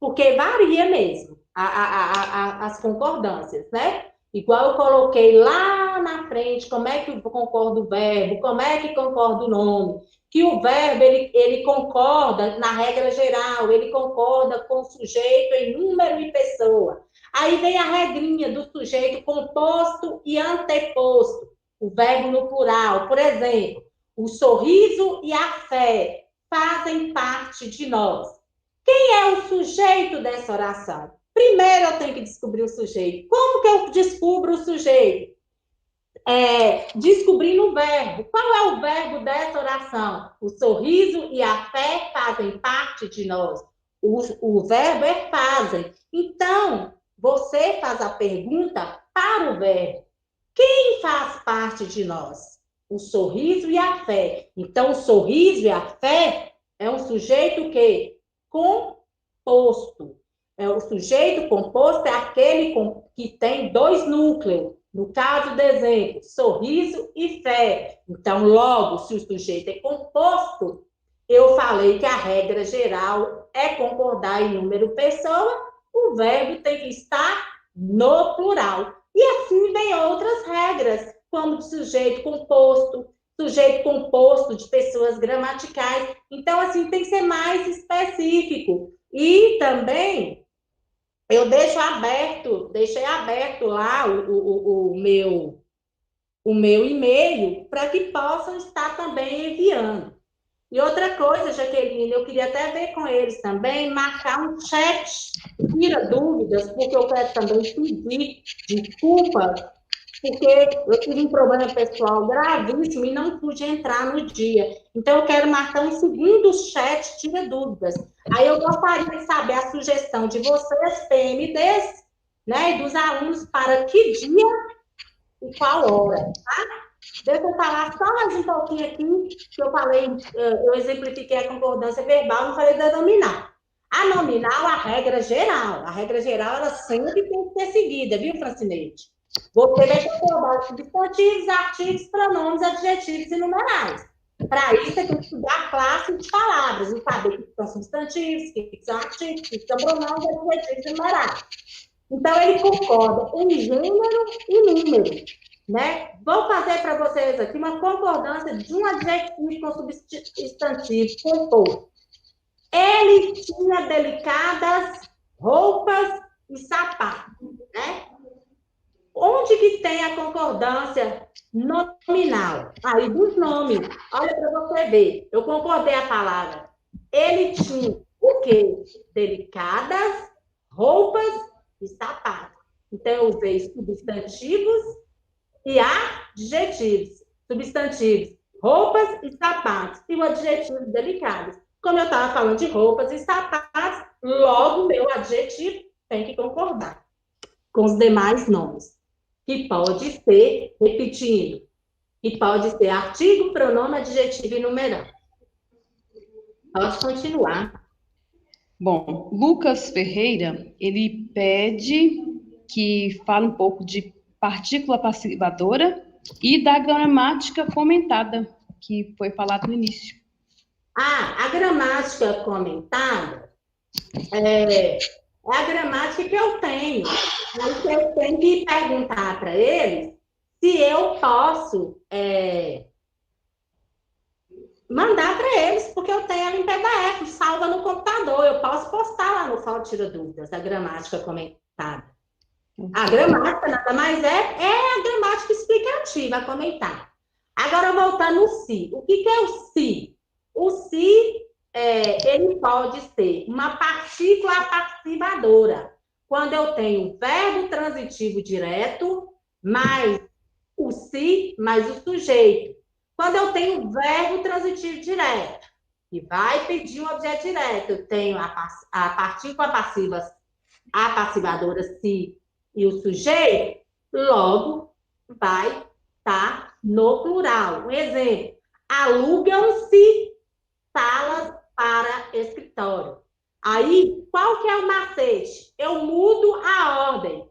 porque varia mesmo as concordâncias, né? Igual eu coloquei lá na frente, como é que concorda o verbo, como é que concorda o nome, que o verbo, ele concorda, na regra geral, ele concorda com o sujeito em número e pessoa. Aí vem a regrinha do sujeito composto e anteposto, o verbo no plural. Por exemplo, o sorriso e a fé fazem parte de nós. Quem é o sujeito dessa oração? Primeiro eu tenho que descobrir o sujeito. Como que eu descubro o sujeito? Descobrindo o verbo. Qual é o verbo dessa oração? O sorriso e a fé fazem parte de nós. O verbo é fazem. Então, você faz a pergunta para o verbo. Quem faz parte de nós? O sorriso e a fé. Então, o sorriso e a fé é um sujeito que composto. O sujeito composto é aquele que tem dois núcleos. No caso do exemplo, sorriso e fé. Então, logo, se o sujeito é composto, eu falei que a regra geral é concordar em número pessoa, o verbo tem que estar no plural. E assim vem outras regras, como sujeito composto, sujeito composto de pessoas gramaticais. Então, assim, tem que ser mais específico. E também eu deixei aberto lá o meu e-mail para que possam estar também enviando. E outra coisa, Jaqueline, eu queria até ver com eles também, marcar um chat, tira dúvidas, porque eu quero também pedir desculpas, porque eu tive um problema pessoal gravíssimo e não pude entrar no dia. Então, eu quero marcar um segundo chat, tira dúvidas. Aí eu gostaria de saber a sugestão de vocês, PMDs, né, e dos alunos, para que dia e qual hora, tá? Deixa eu falar só mais um pouquinho aqui, que eu falei, eu exemplifiquei a concordância verbal, não falei da nominal. A nominal, a regra geral, ela sempre tem que ser seguida, viu, Francinete? Você vai concordar com substantivos, artigos, pronomes, adjetivos e numerais. Para isso, você tem que estudar a classe de palavras, e saber o que são substantivos, o que são artigos, o que são pronomes, adjetivos e numerais. Então, ele concorda em gênero e número, né? Vou fazer para vocês aqui uma concordância de um adjetivo com substantivo composto. Ele tinha delicadas roupas e sapatos, né? Onde que tem a concordância nominal? Aí, dos nomes. Olha para você ver. Eu concordei a palavra. Ele tinha o quê? Delicadas roupas e sapatos. Então, eu usei substantivos e adjetivos. Substantivos, roupas e sapatos. E o adjetivo delicados. Como eu estava falando de roupas e sapatos, logo meu adjetivo tem que concordar com os demais nomes. Que pode ser, repetindo, que pode ser artigo, pronome, adjetivo e numeral. Pode continuar. Bom, Lucas Ferreira, ele pede que fale um pouco de partícula passivadora e da gramática comentada, que foi falado no início. A gramática comentada é a gramática que eu tenho. Mas eu tenho que perguntar para eles se eu posso mandar para eles, porque eu tenho ela em PDF, salva no computador. Eu posso postar lá no Fala Tira Dúvidas, a gramática comentada. A gramática nada mais é a gramática explicativa, comentada. Agora, voltando no se. O que é o se? O se, ele pode ser uma partícula passivadora. Quando eu tenho o verbo transitivo direto, mais o se, mais o sujeito. Quando eu tenho o verbo transitivo direto, e vai pedir um objeto direto, eu tenho a partícula passiva, a passivadora se e o sujeito, logo vai estar no plural. Um exemplo, alugam-se salas para escritório. Aí, qual que é o macete? Eu mudo a ordem.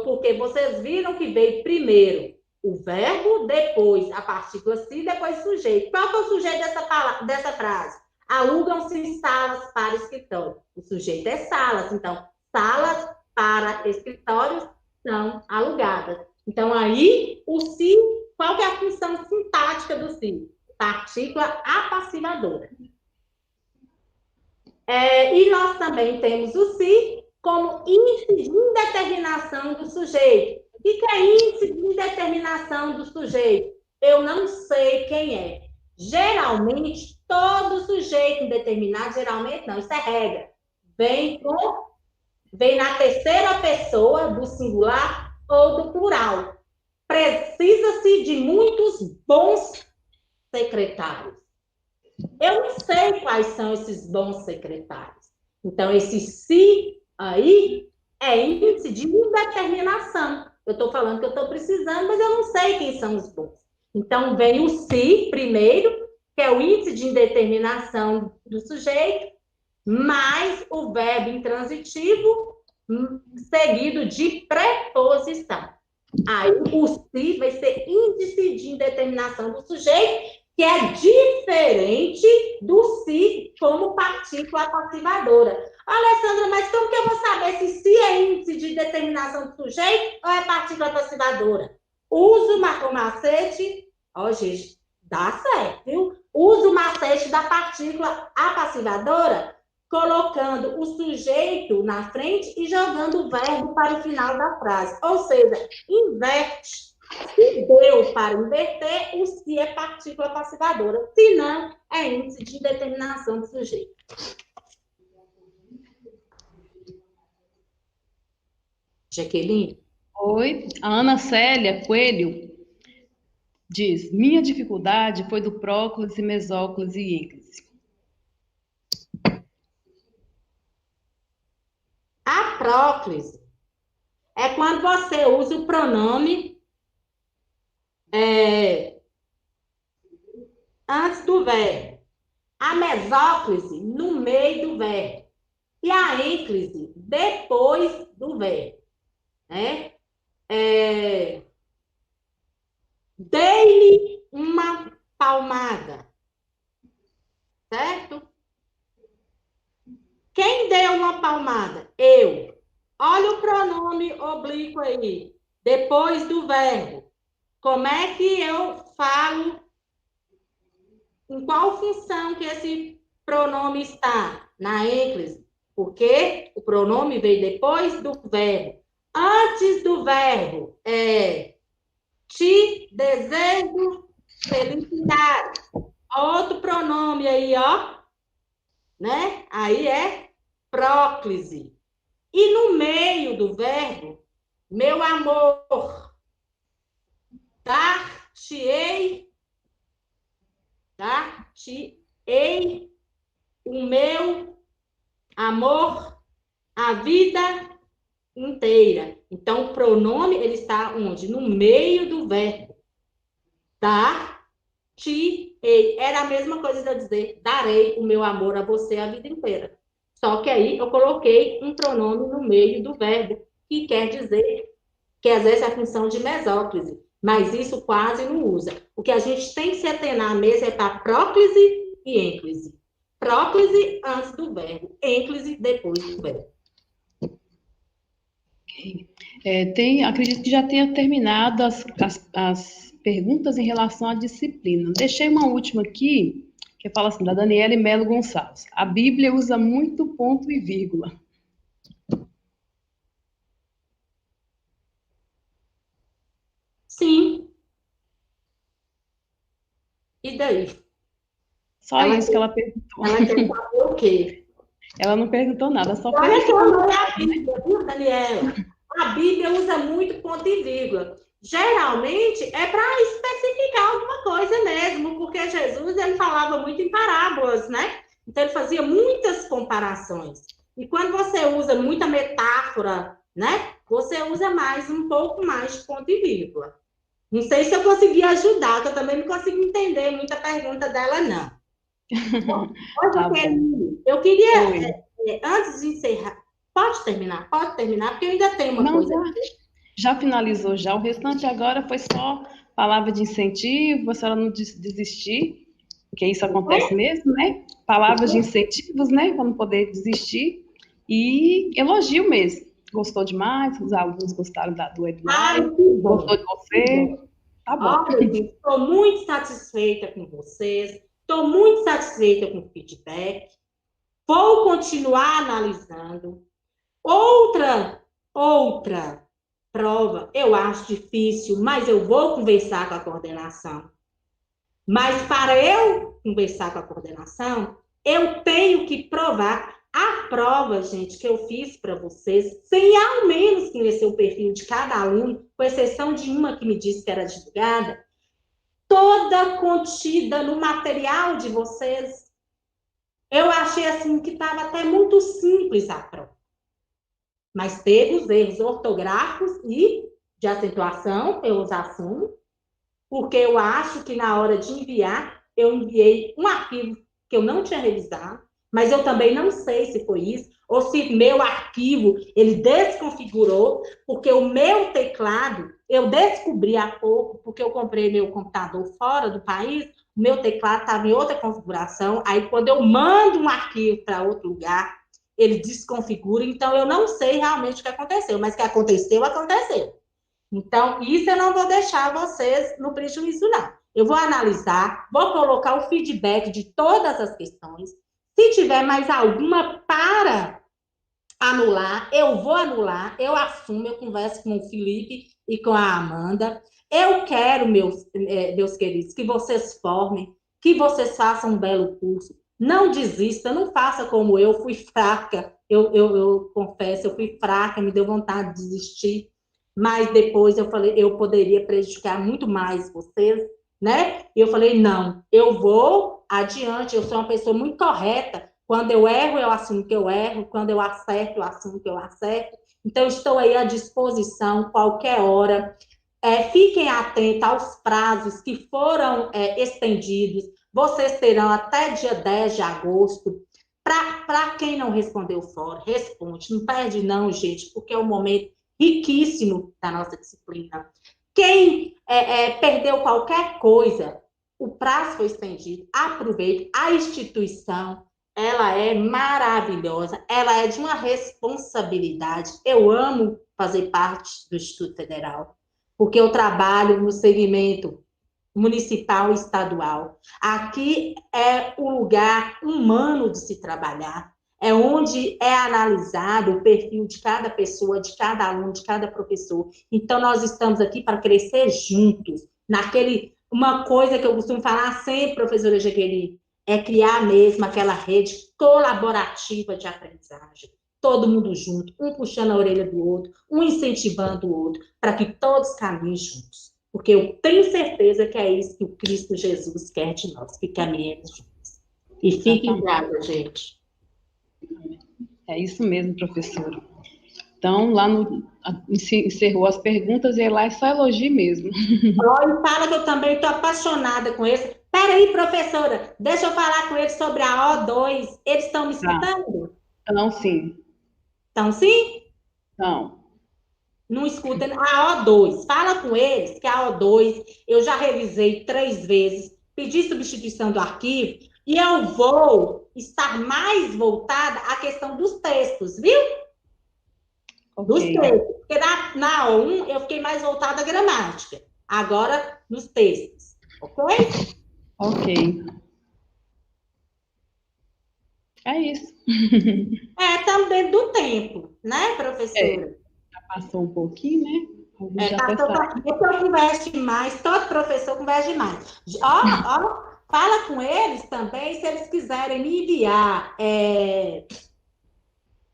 Porque vocês viram que veio primeiro o verbo, depois a partícula se, depois o sujeito. Qual que é o sujeito dessa frase? Alugam-se salas para escritório. O sujeito é salas, então, salas para escritórios são alugadas. Então, aí, o se, qual que é a função sintática do se? Partícula apassivadora. E nós também temos o se como índice de indeterminação do sujeito. O que é índice de indeterminação do sujeito? Eu não sei quem é. Geralmente, todo sujeito indeterminado, geralmente não, isso é regra. Vem na terceira pessoa do singular ou do plural. Precisa-se de muitos bons secretários. Eu não sei quais são esses bons secretários. Então, esse se aí é índice de indeterminação. Eu estou falando que eu estou precisando, mas eu não sei quem são os bons. Então, vem o se primeiro, que é o índice de indeterminação do sujeito, mais o verbo intransitivo, seguido de preposição. Aí, o se vai ser índice de indeterminação do sujeito, que é diferente do se como partícula passivadora. Alessandra, mas como que eu vou saber se é índice de determinação do sujeito ou é partícula passivadora? Uso o macete, Ó, gente, dá certo, viu? Usa o macete da partícula apassivadora, colocando o sujeito na frente e jogando o verbo para o final da frase. Ou seja, inverte. Se deu para inverter, o se é partícula passivadora. Se não, é índice de determinação do sujeito. Jaqueline? Oi, a Ana Célia Coelho diz: minha dificuldade foi do próclise, mesóclise e ênclise. A próclise é quando você usa o pronome antes do verbo. A mesóclise no meio do verbo. E a ênclise depois do verbo. Né? Dei-lhe uma palmada. Certo? Quem deu uma palmada? Eu. Olha o pronome oblíquo aí. Depois do verbo. Como é que eu falo? Em qual função que esse pronome está? Na ênclise. Porque o pronome veio depois do verbo. Antes do verbo, te desejo felicidade. Outro pronome aí, ó. Né? Aí é próclise. E no meio do verbo, meu amor, dar-te-ei o meu amor, a vida inteira. Então, o pronome, ele está onde? No meio do verbo. Dar-te-ei. Era a mesma coisa de eu dizer, darei o meu amor a você a vida inteira. Só que aí eu coloquei um pronome no meio do verbo, que quer dizer que exerce a função de mesóclise. Mas isso quase não usa. O que a gente tem que se atenar mesmo é para próclise e ênclise. Próclise antes do verbo, ênclise depois do verbo. Acredito que já tenha terminado as perguntas em relação à disciplina. Deixei uma última aqui, que fala assim, da Daniele Melo Gonçalves. A Bíblia usa muito ponto e vírgula. Sim. E daí? Só isso que ela perguntou. Ela quer saber o quê? Ela não perguntou nada, só Olha fez. que eu não é a Bíblia, viu, Daniela? A Bíblia usa muito ponto e vírgula. Geralmente é para especificar alguma coisa mesmo, porque Jesus ele falava muito em parábolas, né? Então ele fazia muitas comparações. E quando você usa muita metáfora, né? Você usa mais um pouco mais de ponto e vírgula. Não sei se eu consegui ajudar, que eu também não consigo entender muita pergunta dela, não. Tá bom. Eu queria, antes de encerrar, pode terminar, porque eu ainda tenho uma coisa. Já finalizou já, o restante agora foi só palavra de incentivo, a senhora não desistir, porque isso acontece mesmo, né? Palavras de incentivos, né? Para não poder desistir, e elogio mesmo. Gostou demais, os alunos gostaram do webinário, gostou de você, tá bom. Olha, estou muito satisfeita com vocês, estou muito satisfeita com o feedback, vou continuar analisando. Outra prova, eu acho difícil, mas eu vou conversar com a coordenação. Mas para eu conversar com a coordenação, eu tenho que provar. A prova, gente, que eu fiz para vocês, sem ao menos conhecer o perfil de cada aluno, com exceção de uma que me disse que era divulgada, toda contida no material de vocês. Eu achei assim que estava até muito simples a prova. Mas teve os erros ortográficos e de acentuação, eu os assumo, porque eu acho que na hora de enviar, eu enviei um arquivo que eu não tinha revisado, mas eu também não sei se foi isso, ou se meu arquivo, ele desconfigurou, porque o meu teclado, eu descobri há pouco, porque eu comprei meu computador fora do país, o meu teclado estava em outra configuração, aí quando eu mando um arquivo para outro lugar, ele desconfigura, então eu não sei realmente o que aconteceu, mas o que aconteceu, aconteceu. Então, isso eu não vou deixar vocês no prejuízo, não. eu vou analisar, vou colocar o feedback de todas as questões. Se tiver mais alguma para anular, eu vou anular, eu assumo, eu converso com o Felipe e com a Amanda. Eu quero, meus queridos, que vocês formem, que vocês façam um belo curso. Não desista, não faça como eu, fui fraca. Eu confesso, eu fui fraca, me deu vontade de desistir. Mas depois eu falei, eu poderia prejudicar muito mais vocês, né? E eu falei, não, eu vou adiante, eu sou uma pessoa muito correta. Quando eu erro, eu assumo que eu erro. Quando eu acerto, eu assumo que eu acerto. Então, estou aí à disposição, qualquer hora. Fiquem atentos aos prazos que foram estendidos. Vocês terão até dia 10 de agosto. Para quem não respondeu fora, responde. Não perde não, gente, porque é um momento riquíssimo da nossa disciplina. Quem perdeu qualquer coisa, o prazo foi estendido. Aproveite. A instituição, ela é maravilhosa. Ela é de uma responsabilidade. Eu amo fazer parte do Instituto Federal, porque eu trabalho no segmento municipal e estadual. Aqui é o lugar humano de se trabalhar, é onde é analisado o perfil de cada pessoa, de cada aluno, de cada professor. Então, nós estamos aqui para crescer juntos, uma coisa que eu costumo falar sempre, professora Jaqueline, é criar mesmo aquela rede colaborativa de aprendizagem. Todo mundo junto, um puxando a orelha do outro, um incentivando o outro, para que todos caminhem juntos. Porque eu tenho certeza que é isso que o Cristo Jesus quer de nós, que caminhemos juntos. E fiquem em casa, gente. É isso mesmo, professora. Então, lá encerrou as perguntas e lá é só elogio mesmo. Olha, fala que eu também estou apaixonada com esse. Peraí, professora, deixa eu falar com eles sobre a O2. Eles estão me escutando? Não, sim. Estão sim? Não. Não escuta a O2. Fala com eles que a O2 eu já revisei 3 vezes, pedi substituição do arquivo e eu vou estar mais voltada à questão dos textos, viu? Okay. Dos textos. Porque na O1 eu fiquei mais voltada à gramática. Agora, nos textos. Ok? Ok. É isso. Estamos dentro do tempo, né, professora? Já passou um pouquinho, né? Eu converso demais, todo professor conversa demais. Fala com eles também, se eles quiserem me enviar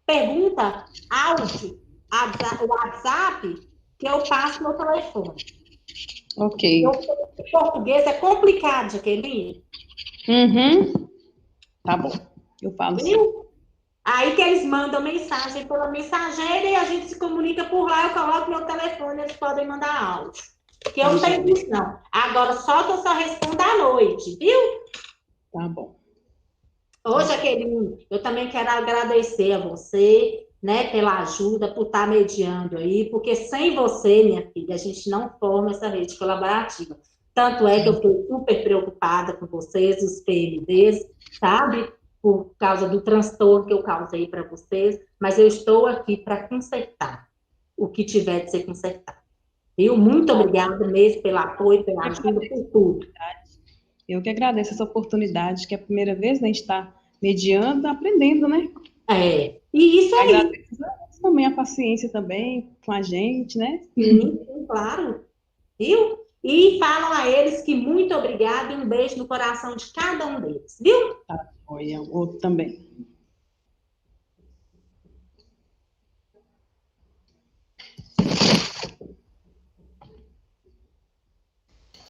pergunta, áudio, WhatsApp, que eu passo no telefone. Ok. O português é complicado, Jaqueline. Uhum. Tá bom, eu falo sim. Aí que eles mandam mensagem pela mensageira e a gente se comunica por lá, eu coloco meu telefone, eles podem mandar áudio. Que eu não tenho isso, não. Agora, só que eu só respondo à noite, viu? Tá bom. Ô, Jaqueline, eu também quero agradecer a você, né, pela ajuda, por estar mediando aí, porque sem você, minha filha, a gente não forma essa rede colaborativa. Tanto é que eu fiquei super preocupada com vocês, os PMDs, sabe? Por causa do transtorno que eu causei para vocês, mas eu estou aqui para consertar o que tiver de ser consertado. Viu? Muito obrigada mesmo pelo apoio, pela ajuda, por tudo. Eu que agradeço essa oportunidade, que é a primeira vez, né, a gente está mediando, aprendendo, né? E isso aí. Agradeço também a paciência também com a gente, né? Sim, claro. Viu? E falam a eles que muito obrigada e um beijo no coração de cada um deles, viu? Tá, foi, outro também.